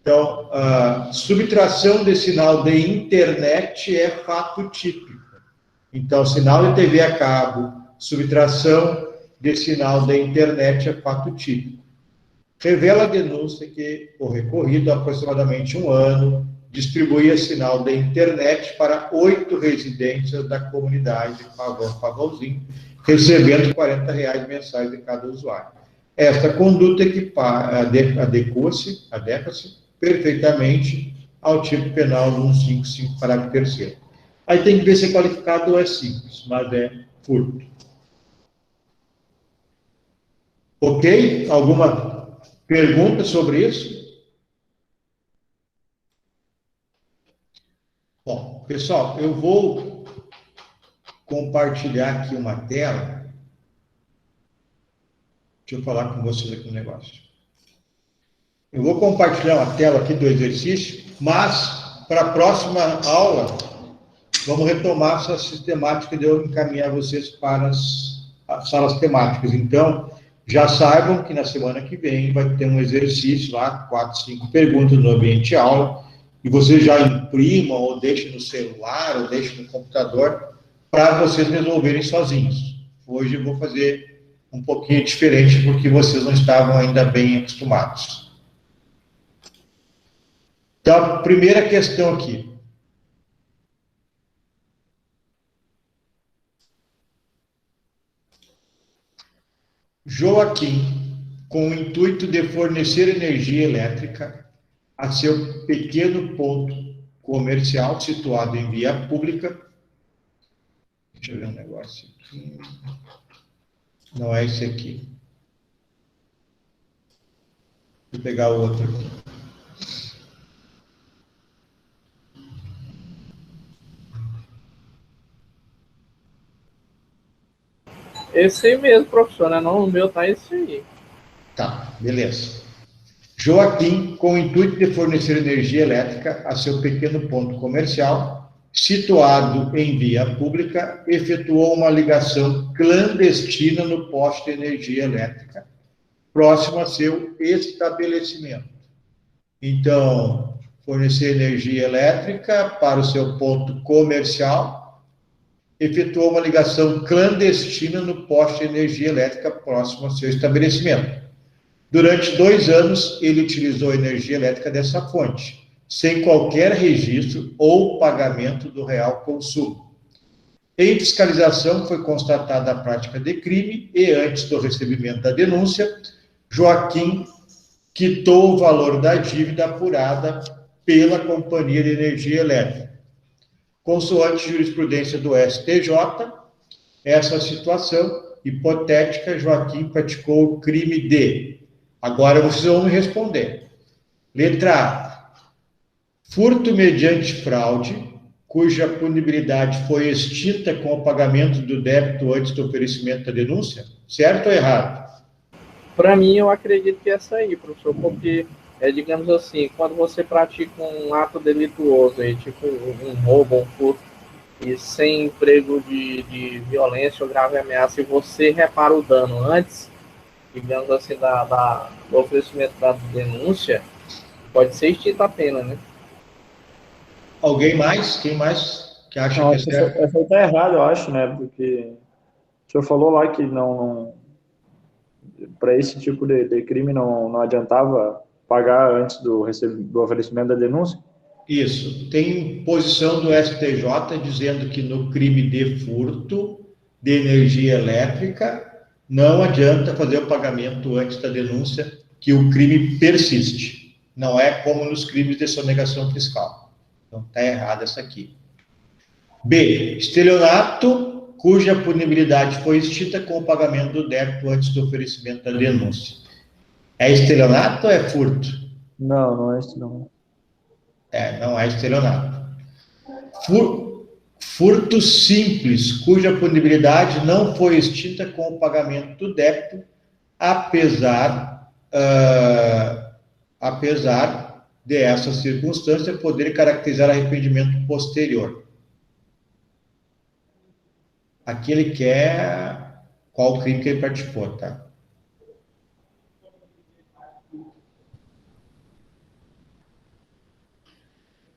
Então, a subtração de sinal de internet é fato típico. Então, sinal de TV a cabo, subtração de sinal de internet é fato típico. Revela a denúncia que o recorrido, há aproximadamente um ano, distribuía sinal de internet para 8 residências da comunidade Pavãozinho, recebendo R$40 mensais de cada usuário. Esta conduta adequa-se perfeitamente ao tipo penal do 155, parágrafo 3º. Aí tem que ver se é qualificado ou é simples, mas é furto. Ok? Alguma pergunta sobre isso? Bom, pessoal, eu vou compartilhar aqui uma tela. Deixa eu falar com vocês aqui um negócio. Eu vou compartilhar uma tela aqui do exercício, mas para a próxima aula, vamos retomar essa sistemática de eu encaminhar vocês para as salas temáticas. Então, já saibam que na semana que vem vai ter um exercício lá, 4, 5 perguntas no ambiente aula, e vocês já imprimam, ou deixem no celular, ou deixem no computador, para vocês resolverem sozinhos. Hoje eu vou fazer um pouquinho diferente, porque vocês não estavam ainda bem acostumados. Então, primeira questão aqui. Joaquim, com o intuito de fornecer energia elétrica a seu pequeno ponto comercial situado em via pública. Deixa eu ver um negócio aqui. Não é esse aqui. Vou pegar o outro aqui. Esse aí mesmo, professor, né? Não, o meu tá esse aí. Tá, beleza. Joaquim, com o intuito de fornecer energia elétrica a seu pequeno ponto comercial, situado em via pública, efetuou uma ligação clandestina no poste de energia elétrica, próximo a seu estabelecimento. Então, fornecer energia elétrica para o seu ponto comercial, efetuou uma ligação clandestina no poste de energia elétrica próximo ao seu estabelecimento. Durante 2 anos, ele utilizou a energia elétrica dessa fonte, sem qualquer registro ou pagamento do real consumo. Em fiscalização, foi constatada a prática de crime e, antes do recebimento da denúncia, Joaquim quitou o valor da dívida apurada pela Companhia de Energia Elétrica. Consoante jurisprudência do STJ, essa situação hipotética, Joaquim praticou o crime de... Agora vocês vão me responder. Letra A. Furto mediante fraude, cuja punibilidade foi extinta com o pagamento do débito antes do oferecimento da denúncia? Certo ou errado? Para mim, eu acredito que é essa aí, professor, porque, digamos assim, quando você pratica um ato delituoso, tipo um roubo, um furto, e sem emprego de violência ou grave ameaça, e você repara o dano antes, digamos assim, do oferecimento da denúncia, pode ser extinta a pena, né? Alguém mais? Quem mais que acha Não, que é certo? essa está errada, eu acho, né? Porque o senhor falou lá que não para esse tipo de crime não adiantava pagar antes do oferecimento da denúncia? Isso. Tem posição do STJ dizendo que no crime de furto de energia elétrica não adianta fazer o pagamento antes da denúncia, que o crime persiste. Não é como nos crimes de sonegação fiscal. Então, está errado essa aqui. B. Estelionato, cuja punibilidade foi extinta com o pagamento do débito antes do oferecimento da denúncia. É estelionato ou é furto? Não é isso, não. Não é estelionato. Furto simples, cuja punibilidade não foi extinta com o pagamento do débito, apesar de essa circunstância poder caracterizar arrependimento posterior. Aqui ele quer qual crime que ele praticou, tá?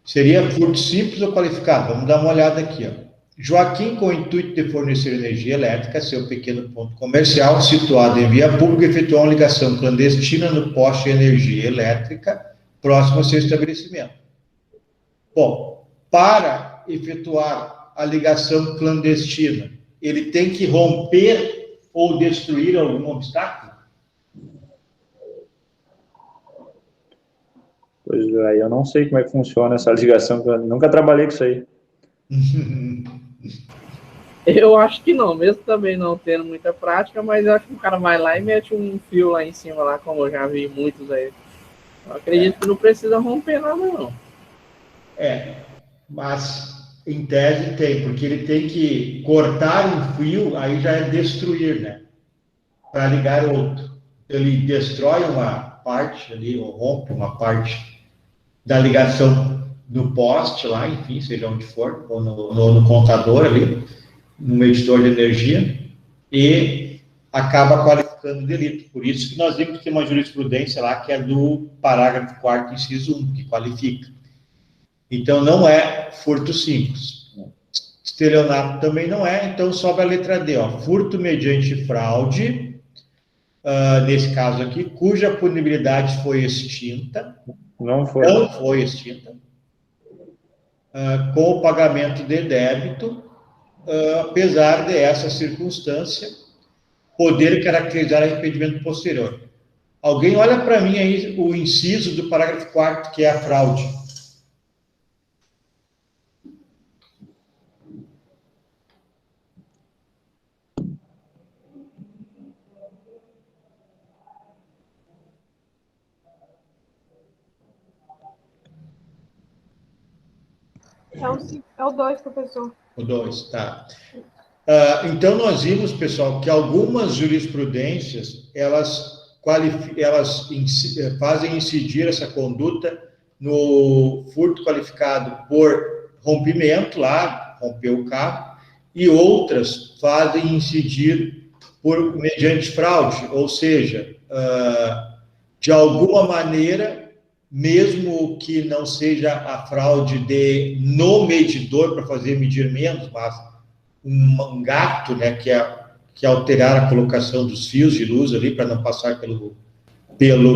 Seria furto simples ou qualificado? Vamos dar uma olhada aqui, ó. Joaquim, com o intuito de fornecer energia elétrica a seu pequeno ponto comercial, situado em via pública, efetuou uma ligação clandestina no poste de energia elétrica próximo ao seu estabelecimento. Bom, para efetuar a ligação clandestina, ele tem que romper ou destruir algum obstáculo? Pois é, eu não sei como é que funciona essa ligação, eu nunca trabalhei com isso aí. Eu acho que não, mesmo também não tendo muita prática, mas eu acho que o cara vai lá e mete um fio lá em cima, lá, como eu já vi muitos aí. Eu acredito que não precisa romper nada, não. Mas em tese tem, porque ele tem que cortar um fio, aí já é destruir, né? Para ligar outro. Ele destrói uma parte ali, ou rompe uma parte da ligação do poste lá, enfim, seja onde for, ou no contador ali, no medidor de energia, e acaba qualificando o delito. Por isso que nós vimos que tem uma jurisprudência lá, que é do parágrafo 4º, inciso 1, que qualifica. Então, não é furto simples. Estelionato também não é, então sobe a letra D, ó, furto mediante fraude, nesse caso aqui, cuja punibilidade foi extinta. Não foi extinta. Com o pagamento de débito, apesar de essa circunstância poder caracterizar arrependimento posterior. Alguém olha para mim aí o inciso do parágrafo 4º, que é a fraude. É o 2, professor. O 2, tá. Então, nós vimos, pessoal, que algumas jurisprudências, elas fazem incidir essa conduta no furto qualificado por rompimento, lá, rompeu o carro, e outras fazem incidir mediante fraude, ou seja, de alguma maneira, mesmo que não seja a fraude no medidor para medir menos, mas um gato, né, que é alterar a colocação dos fios de luz ali para não passar pelo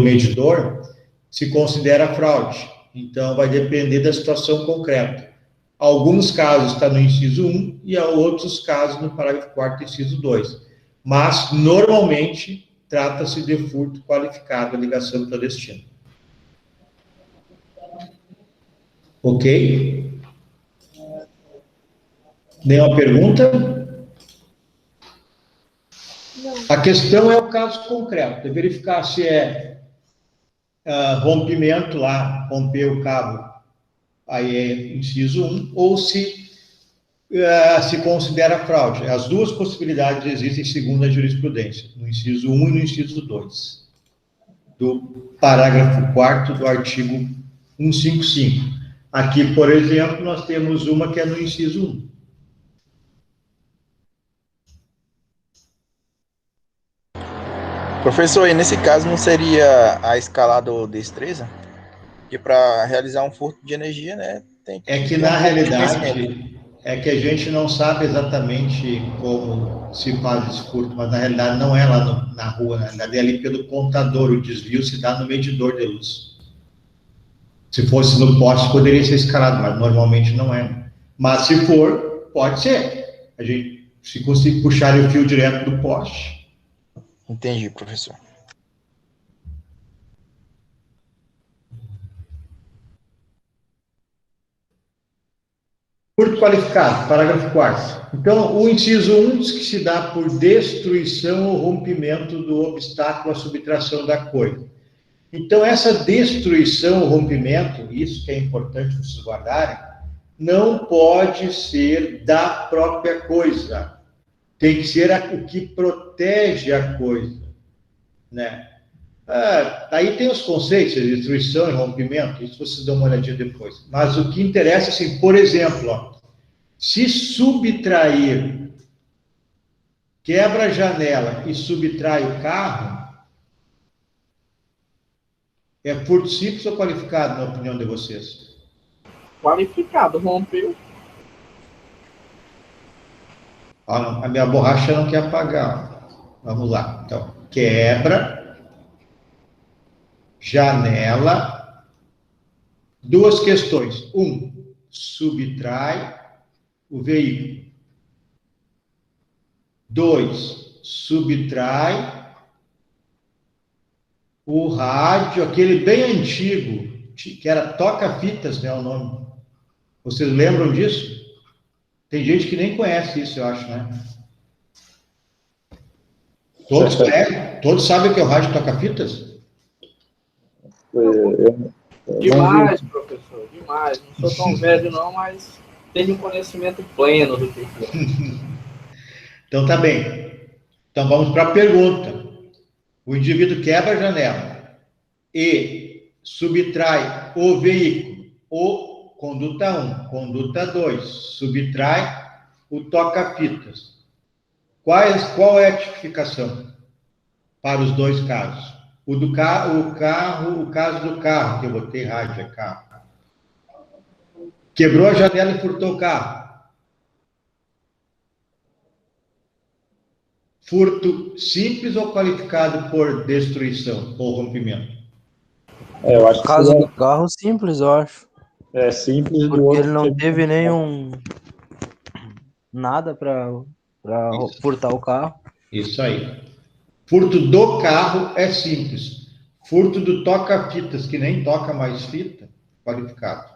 medidor, se considera fraude. Então, vai depender da situação concreta. Alguns casos está no inciso 1 e há outros casos no parágrafo 4º, inciso 2. Mas, normalmente, trata-se de furto qualificado, ligação clandestina. Ok? Nenhuma pergunta? Não. A questão é o caso concreto, é verificar se é rompimento lá, romper o cabo, aí é inciso 1, ou se considera fraude. As duas possibilidades existem segundo a jurisprudência, no inciso 1 e no inciso 2, do parágrafo 4º do artigo 155. Aqui, por exemplo, nós temos uma que é no inciso 1. Professor, e nesse caso não seria a escala do destreza? Porque para realizar um furto de energia, né, tem que... É que, na realidade, é que a gente não sabe exatamente como se faz esse furto, mas, na realidade, não é lá na rua, na realidade, é ali pelo contador, o desvio se dá no medidor de luz. Se fosse no poste, poderia ser escalado, mas normalmente não é. Mas, se for, pode ser. A gente, se conseguir puxar o fio direto do poste... Entendi, professor. Furto qualificado, parágrafo 4º. Então, o inciso 1 diz que se dá por destruição ou rompimento do obstáculo à subtração da coisa. Então, essa destruição ou rompimento, isso que é importante vocês guardarem, não pode ser da própria coisa. Tem que ser o que protege a coisa, né? Aí tem os conceitos de destruição e rompimento, isso vocês dão uma olhadinha depois. Mas o que interessa, assim, por exemplo, se subtrair, quebra a janela e subtrai o carro, é furto simples ou qualificado, na opinião de vocês? Qualificado, rompeu. A minha borracha não quer apagar. Vamos lá. Então, quebra, janela, duas questões. Subtrai o veículo. 2, subtrai o rádio, aquele bem antigo, que era toca-fitas, né, o nome. Vocês lembram disso? Tem gente que nem conhece isso, eu acho, né? Todos conhecem? Todos sabem o que é o rádio toca-fitas? Demais, professor, demais. Não sou tão velho não, mas tenho um conhecimento pleno do que é. Então, tá bem. Então, vamos para a pergunta. O indivíduo quebra a janela e subtrai o veículo, ou conduta 1, conduta 2, subtrai o toca-fitas. Qual é a tipificação para os dois casos? O caso do carro, que eu botei rádio, é carro. Quebrou a janela e furtou o carro. Furto simples ou qualificado por destruição ou rompimento? Eu acho No caso do carro, simples, eu acho. É simples. Porque ele não teve nada para furtar o carro. Isso aí. Furto do carro é simples. Furto do toca-fitas, que nem toca mais fita, qualificado.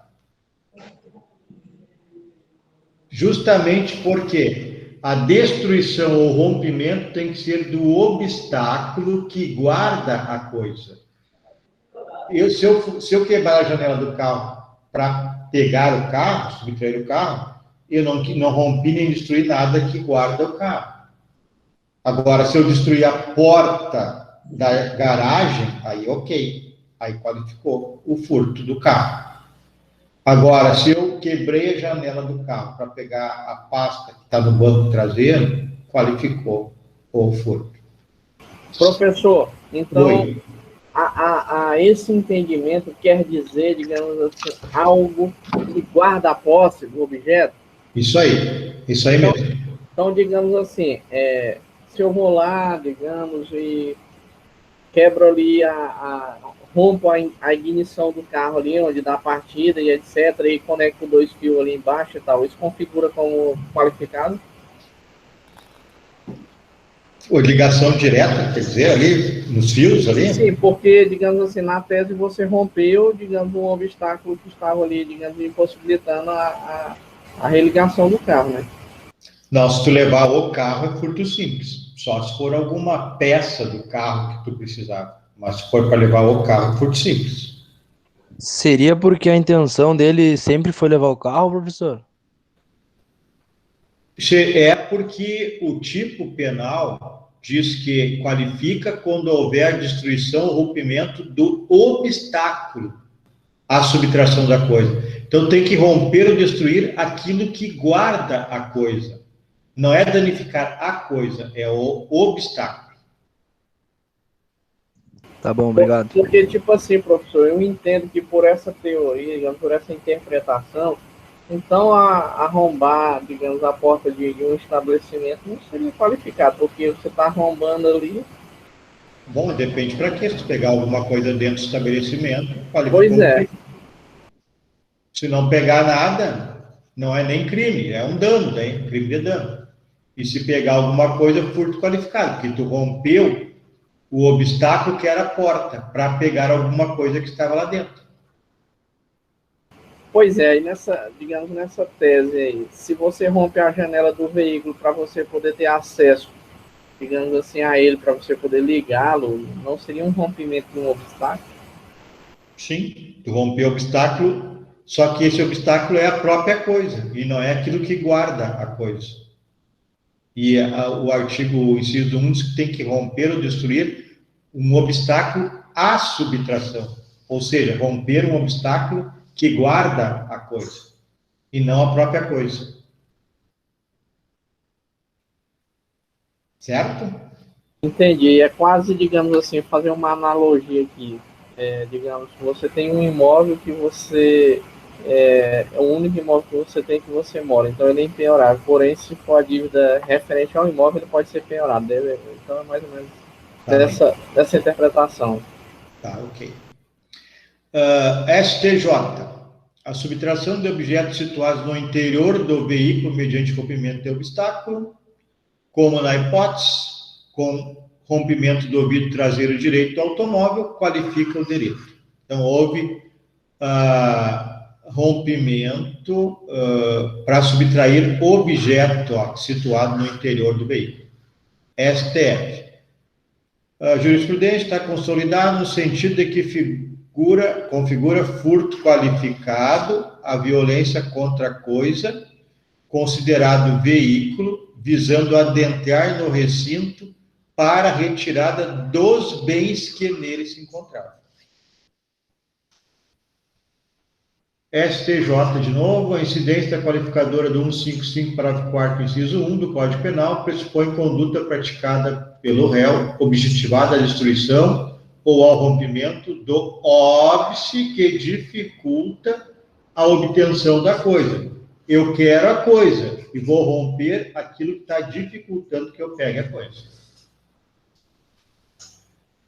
Justamente porque a destruição ou rompimento tem que ser do obstáculo que guarda a coisa. Se eu quebrar a janela do carro para pegar o carro, subtrair o carro, eu não rompi nem destruí nada que guarda o carro. Agora, se eu destruir a porta da garagem, aí ok. Aí qualificou o furto do carro. Agora, se eu quebrei a janela do carro para pegar a pasta que está no banco traseiro, qualificou o furto. Professor, então, a esse entendimento quer dizer, digamos assim, algo que guarda a posse do objeto? Isso aí mesmo. Então, digamos assim, se eu vou lá, digamos, e quebro ali rompo a ignição do carro ali, onde dá a partida e etc, e conecto 2 fios ali embaixo e tal, isso configura como qualificado? Ou ligação direta, quer dizer, ali, nos fios ali? Sim, porque, digamos assim, na tese você rompeu, digamos, um obstáculo que estava ali, digamos, impossibilitando a religação do carro, né? Não, se tu levar o carro é furto simples. Só se for alguma peça do carro que tu precisava. Mas se for para levar o carro, é furto simples. Seria porque a intenção dele sempre foi levar o carro, professor? É porque o tipo penal diz que qualifica quando houver destruição ou rompimento do obstáculo à subtração da coisa. Então tem que romper ou destruir aquilo que guarda a coisa. Não é danificar a coisa, é o obstáculo. Tá bom, obrigado. Porque, tipo assim, professor, eu entendo que por essa teoria, digamos, por essa interpretação, então arrombar, digamos, a porta de um estabelecimento não seria qualificado, porque você está arrombando ali. Bom, depende para quê. Se pegar alguma coisa dentro do estabelecimento, qualifica. Pois é. Se não pegar nada, não é nem crime, é um dano, daí, crime de dano. E se pegar alguma coisa, furto qualificado, porque tu rompeu o obstáculo que era a porta, para pegar alguma coisa que estava lá dentro. Pois é, e digamos, nessa tese aí, se você rompe a janela do veículo para você poder ter acesso, digamos assim, a ele, para você poder ligá-lo, não seria um rompimento de um obstáculo? Sim, tu rompeu o obstáculo, só que esse obstáculo é a própria coisa, e não é aquilo que guarda a coisa. E o artigo, o inciso 1, diz que tem que romper ou destruir um obstáculo à subtração, ou seja, romper um obstáculo que guarda a coisa, e não a própria coisa. Certo? Entendi. É quase, digamos assim, fazer uma analogia aqui. Digamos, você tem um imóvel que você... É o único imóvel que você tem que você mora, então ele é impenhorável. Porém, se for a dívida referente ao imóvel, ele pode ser penhorado. Então é mais ou menos dessa interpretação. Tá, ok. STJ. A subtração de objetos situados no interior do veículo mediante rompimento de obstáculo, como na hipótese, com rompimento do vidro traseiro direito do automóvel, qualifica o delito. Então, houve rompimento para subtrair objeto situado no interior do veículo. STF. A jurisprudência está consolidada no sentido de que configura furto qualificado a violência contra a coisa, considerado veículo, visando adentrar no recinto para a retirada dos bens que nele se encontravam. STJ, de novo, a incidência qualificadora do 155, parágrafo 4º, inciso 1 do Código Penal pressupõe conduta praticada pelo réu, objetivada à destruição ou ao rompimento do óbice que dificulta a obtenção da coisa. Eu quero a coisa e vou romper aquilo que está dificultando que eu pegue a coisa.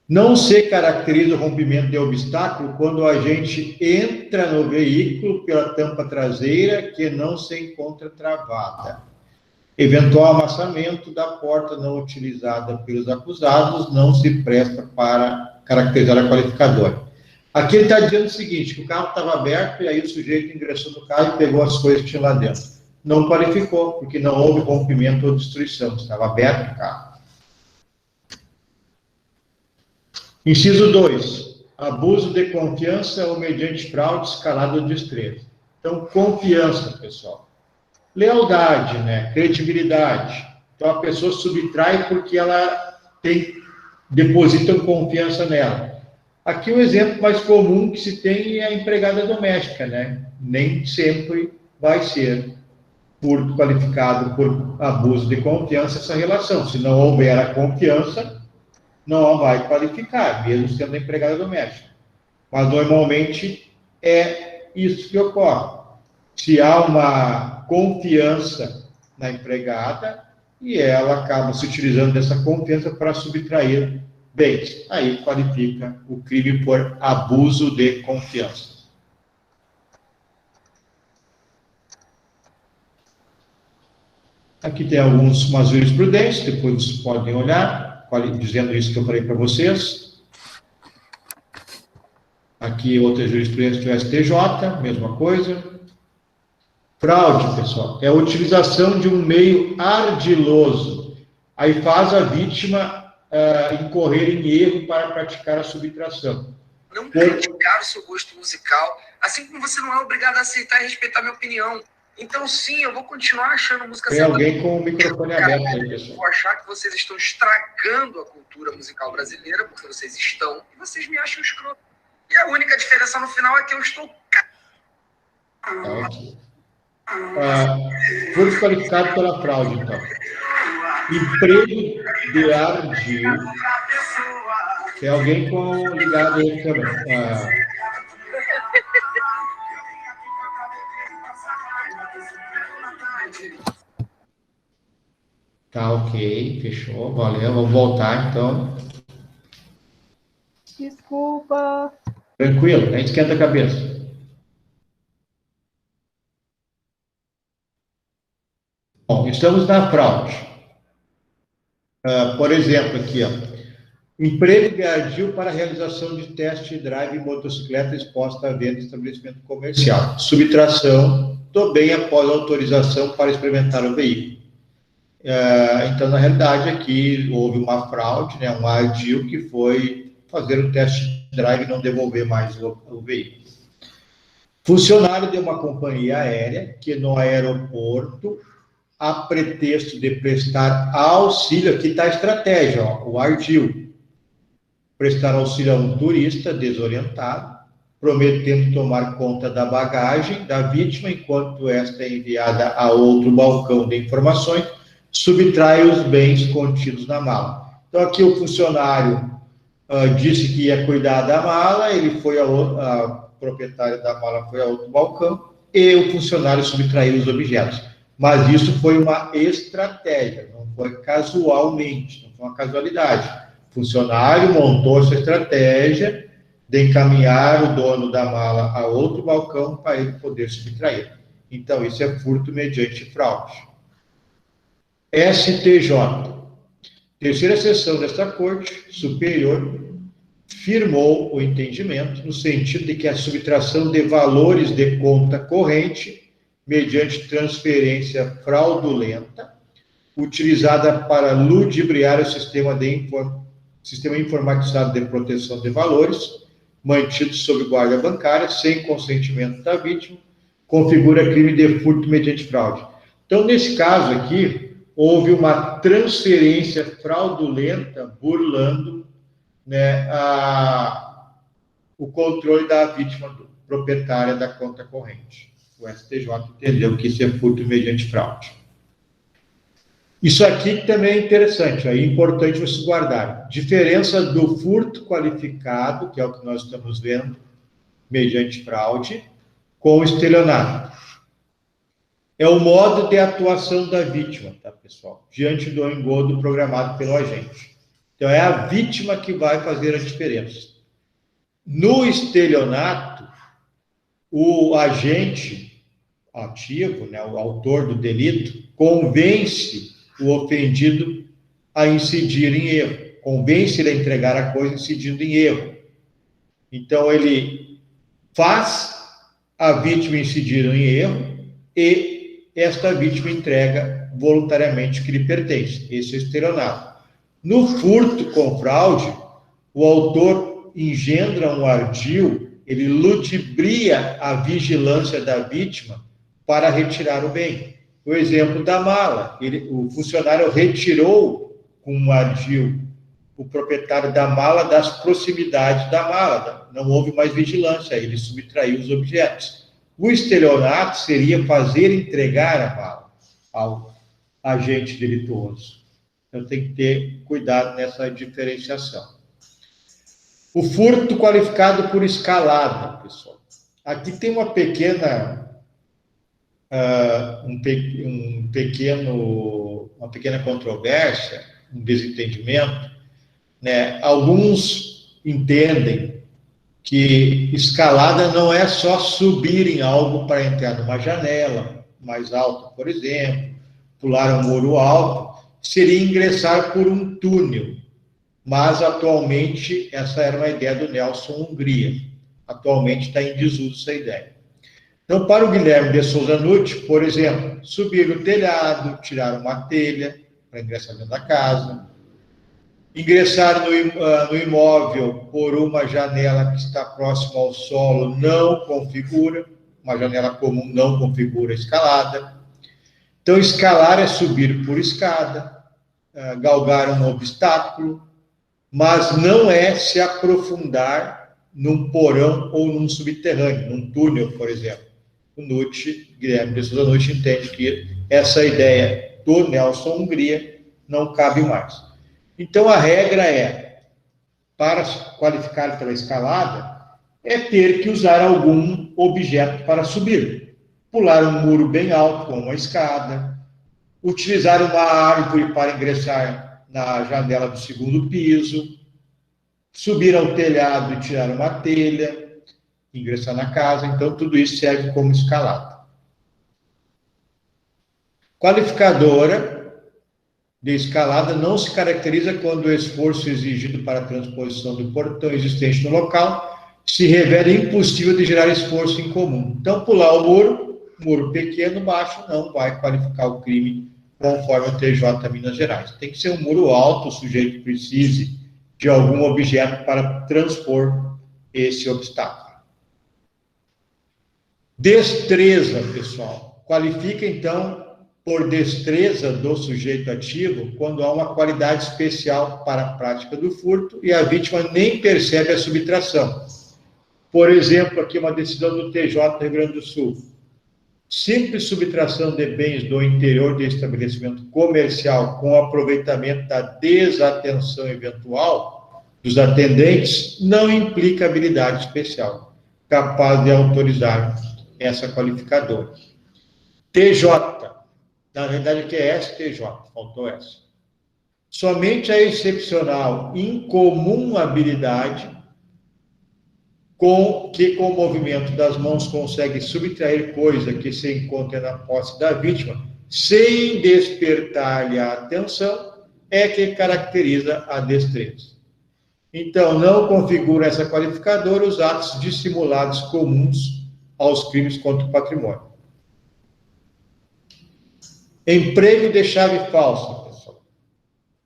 Não se caracteriza o rompimento de obstáculo quando o agente entra no veículo pela tampa traseira que não se encontra travada. Eventual amassamento da porta não utilizada pelos acusados não se presta para caracterizar a qualificadora. Aqui ele está dizendo o seguinte, que o carro estava aberto e aí o sujeito ingressou no carro e pegou as coisas que tinha lá dentro. Não qualificou, porque não houve rompimento ou destruição, estava aberto o carro. Inciso 2. Abuso de confiança ou mediante fraude escalado de destreza. Então, confiança, pessoal. Lealdade, né? Credibilidade. Então, a pessoa subtrai porque ela deposita confiança nela. Aqui o exemplo mais comum que se tem é a empregada doméstica, né? Nem sempre vai ser qualificado por abuso de confiança essa relação. Se não houver a confiança, não vai qualificar, mesmo sendo empregada doméstica. Mas, normalmente, é isso que ocorre. Se há uma confiança na empregada e ela acaba se utilizando dessa confiança para subtrair bens, aí qualifica o crime por abuso de confiança. Aqui tem umas jurisprudências, depois vocês podem olhar, dizendo isso que eu falei para vocês. Aqui outra jurisprudência do STJ, mesma coisa. Fraude, pessoal, é a utilização de um meio ardiloso. Aí faz a vítima incorrer em erro para praticar a subtração. Não criticar o seu gosto musical, assim como você não é obrigado a aceitar e respeitar a minha opinião. Então, sim, eu vou continuar achando música... Tem alguém com o microfone aberto aí, pessoal. Vou achar que vocês estão estragando a cultura musical brasileira, porque vocês estão, e vocês me acham escroto. E a única diferença no final é que eu estou... Foi desqualificado pela fraude, então. Emprego de ardil. Tem alguém ligado aí também. Tá, ok, fechou, valeu. Vamos voltar, então. Desculpa. Tranquilo, a gente esquenta a cabeça. Bom, estamos na fraude. Por exemplo, aqui, ó. Emprego de ardil para realização de teste de drive em motocicleta exposta à venda em estabelecimento comercial. Subtração do bem após autorização para experimentar o veículo. Então, na realidade, aqui houve uma fraude, né, um ardil que foi fazer o teste de drive e não devolver mais o veículo. Funcionário de uma companhia aérea que no aeroporto, a pretexto de prestar auxílio, aqui está a estratégia, ó, o ardil, prestar auxílio a um turista desorientado, prometendo tomar conta da bagagem da vítima enquanto esta é enviada a outro balcão de informações, subtrai os bens contidos na mala. Então, aqui o funcionário disse que ia cuidar da mala, ele foi a proprietária da mala foi a outro balcão, e o funcionário subtraiu os objetos. Mas isso foi uma estratégia, não foi casualmente, não foi uma casualidade. O funcionário montou essa estratégia de encaminhar o dono da mala a outro balcão para ele poder subtrair. Então, isso é furto mediante fraude. STJ, terceira sessão desta Corte Superior, firmou o entendimento no sentido de que a subtração de valores de conta corrente mediante transferência fraudulenta, utilizada para ludibriar o sistema informatizado de proteção de valores, mantido sob guarda bancária, sem consentimento da vítima, configura crime de furto mediante fraude. Então, nesse caso aqui, houve uma transferência fraudulenta, burlando, né, o controle da vítima proprietária da conta corrente. O STJ entendeu que isso é furto mediante fraude. Isso aqui também é interessante, é importante vocês guardarem. Diferença do furto qualificado, que é o que nós estamos vendo, mediante fraude, com o estelionato. É o modo de atuação da vítima, tá, pessoal? Diante do engodo programado pelo agente. Então, é a vítima que vai fazer a diferença. No estelionato, o agente ativo, né, o autor do delito, convence o ofendido a incidir em erro, convence ele a entregar a coisa incidindo em erro. Então, ele faz a vítima incidir em erro e esta vítima entrega voluntariamente o que lhe pertence. Esse é o estelionato. No furto com fraude, o autor engendra um ardil, ele ludibria a vigilância da vítima para retirar o bem. O exemplo da mala, o funcionário retirou com um ardil o proprietário da mala das proximidades da mala, não houve mais vigilância, ele subtraiu os objetos. O estelionato seria fazer entregar a mala ao agente delituoso. Então, tem que ter cuidado nessa diferenciação. O furto qualificado por escalada, pessoal. Aqui tem uma pequena uma pequena controvérsia, um desentendimento, né? Alguns entendem que escalada não é só subir em algo para entrar numa janela mais alta, por exemplo, pular um muro alto, seria ingressar por um túnel. Mas, atualmente, essa era uma ideia do Nelson Hungria. Atualmente está em desuso essa ideia. Então, para o Guilherme de Souza Nutti, por exemplo, subir no telhado, tirar uma telha para ingressar dentro da casa, ingressar no imóvel por uma janela que está próxima ao solo não configura, uma janela comum não configura escalada. Então, escalar é subir por escada, galgar um obstáculo, mas não é se aprofundar num porão ou num subterrâneo, num túnel, por exemplo. O Nutti, Guilherme de Souza Nutti, entende que essa ideia do Nelson Hungria não cabe mais. Então, a regra é, para qualificar pela escalada, é ter que usar algum objeto para subir. Pular um muro bem alto, como uma escada, utilizar uma árvore para ingressar na janela do segundo piso, subir ao telhado e tirar uma telha, ingressar na casa. Então, tudo isso serve como escalada. Qualificadora de escalada não se caracteriza quando o esforço exigido para a transposição do portão existente no local se revela impossível de gerar esforço em comum. Então, pular o muro pequeno, baixo, não vai qualificar o crime conforme o TJ Minas Gerais. Tem que ser um muro alto, o sujeito precise de algum objeto para transpor esse obstáculo. Destreza, pessoal. Qualifica, então, por destreza do sujeito ativo quando há uma qualidade especial para a prática do furto e a vítima nem percebe a subtração. Por exemplo, aqui uma decisão do TJ do Rio Grande do Sul. Simples subtração de bens do interior de estabelecimento comercial com aproveitamento da desatenção eventual dos atendentes não implica habilidade especial, capaz de autorizar essa qualificadora. TJ, na realidade aqui é STJ, faltou essa. Somente a excepcional incomum habilidade com o movimento das mãos consegue subtrair coisa que se encontra na posse da vítima, sem despertar-lhe a atenção, é que caracteriza a destreza. Então, não configura essa qualificadora os atos dissimulados comuns aos crimes contra o patrimônio. Emprego de chave falsa, pessoal.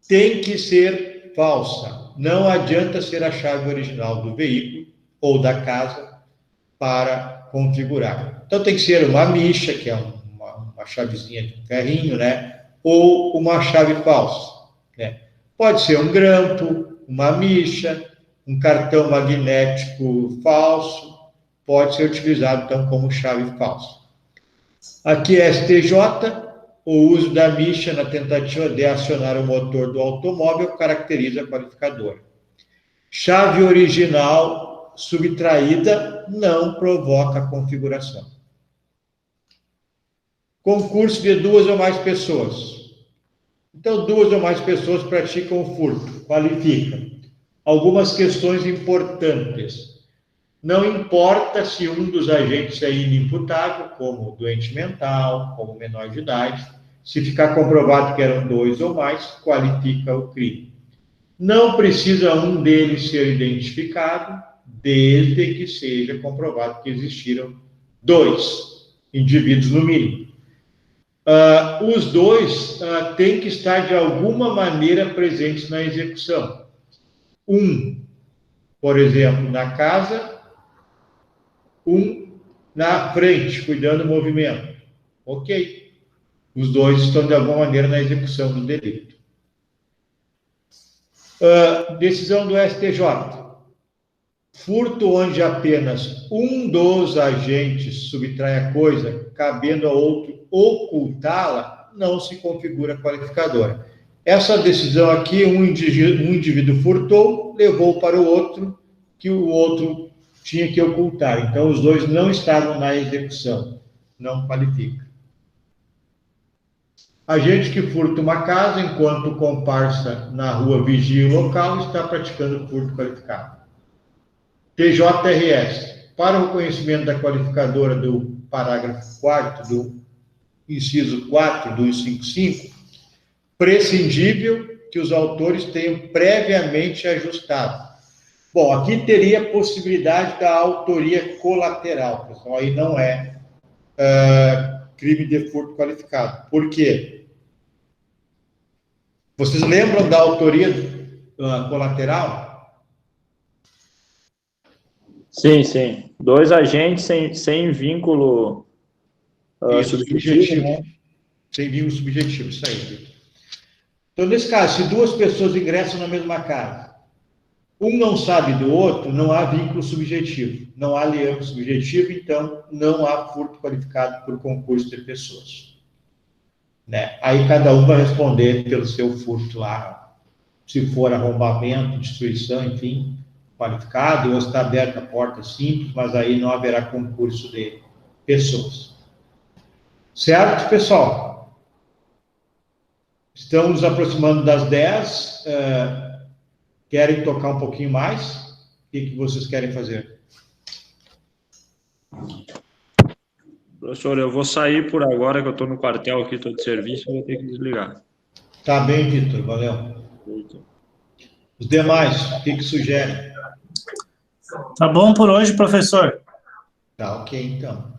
Tem que ser falsa. Não adianta ser a chave original do veículo ou da casa para configurar. Então, tem que ser uma micha, que é uma chavezinha de ferrinho, né? Ou uma chave falsa, né? Pode ser um grampo, uma micha, um cartão magnético falso, pode ser utilizado, então, como chave falsa. Aqui é STJ, o uso da micha na tentativa de acionar o motor do automóvel caracteriza a qualificadora. Chave original subtraída não provoca configuração. Concurso de 2 ou mais pessoas. Então, 2 ou mais pessoas praticam o furto, qualifica. Algumas questões importantes. Não importa se um dos agentes é inimputável, como doente mental, como menor de idade. Se ficar comprovado que eram 2 ou mais, qualifica o crime. Não precisa um deles ser identificado, desde que seja comprovado que existiram 2 indivíduos no mínimo. Os 2 têm que estar de alguma maneira presentes na execução. Um, por exemplo, na casa, um na frente, cuidando do movimento. Ok. Os 2 estão de alguma maneira na execução do delito. Decisão do STJ. Furto onde apenas um dos agentes subtrai a coisa, cabendo a outro ocultá-la, não se configura qualificadora. Essa decisão aqui, um indivíduo furtou, levou para o outro, que o outro tinha que ocultar. Então, os dois não estavam na execução. Não qualifica. Agente que furta uma casa enquanto o comparsa na rua vigia o local está praticando furto qualificado. TJRS. Para o reconhecimento da qualificadora do parágrafo 4º do inciso 4 do 155, prescindível que os autores tenham previamente ajustado. Bom, aqui teria a possibilidade da autoria colateral, pessoal. Aí não é crime de furto qualificado. Por quê? Vocês lembram da autoria colateral? Sim, sim. 2 agentes sem vínculo subjetivo, né? Sem vínculo subjetivo, isso aí, Vitor. Então, nesse caso, se 2 pessoas ingressam na mesma casa, um não sabe do outro, não há vínculo subjetivo, não há aliança subjetivo, então não há furto qualificado por concurso de pessoas. Né? Aí cada um vai responder pelo seu furto lá, se for arrombamento, destruição, enfim, qualificado, ou está aberta a porta simples, mas aí não haverá concurso de pessoas. Certo, pessoal? Estamos nos aproximando das 10. Querem tocar um pouquinho mais? O que vocês querem fazer? Professor, eu vou sair por agora, que eu estou no quartel aqui, estou de serviço, eu vou ter que desligar. Tá bem, Vitor, valeu. Os demais, o que sugerem? Tá bom por hoje, professor. Tá, ok, então.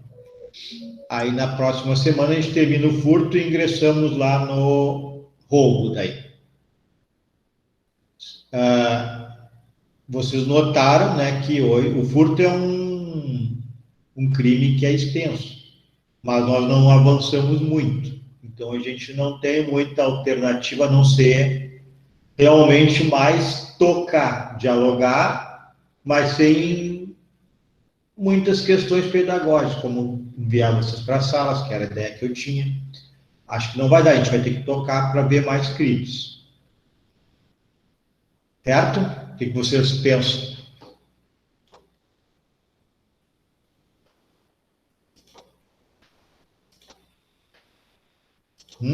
Aí, na próxima semana, a gente termina o furto e ingressamos lá no roubo daí. Vocês notaram, né, que hoje, o furto é um crime que é extenso, mas nós não avançamos muito. Então, a gente não tem muita alternativa a não ser realmente mais tocar, dialogar, mas sem muitas questões pedagógicas, como enviar vocês para as salas, que era a ideia que eu tinha. Acho que não vai dar, a gente vai ter que tocar para ver mais crimes. Certo? O que vocês pensam?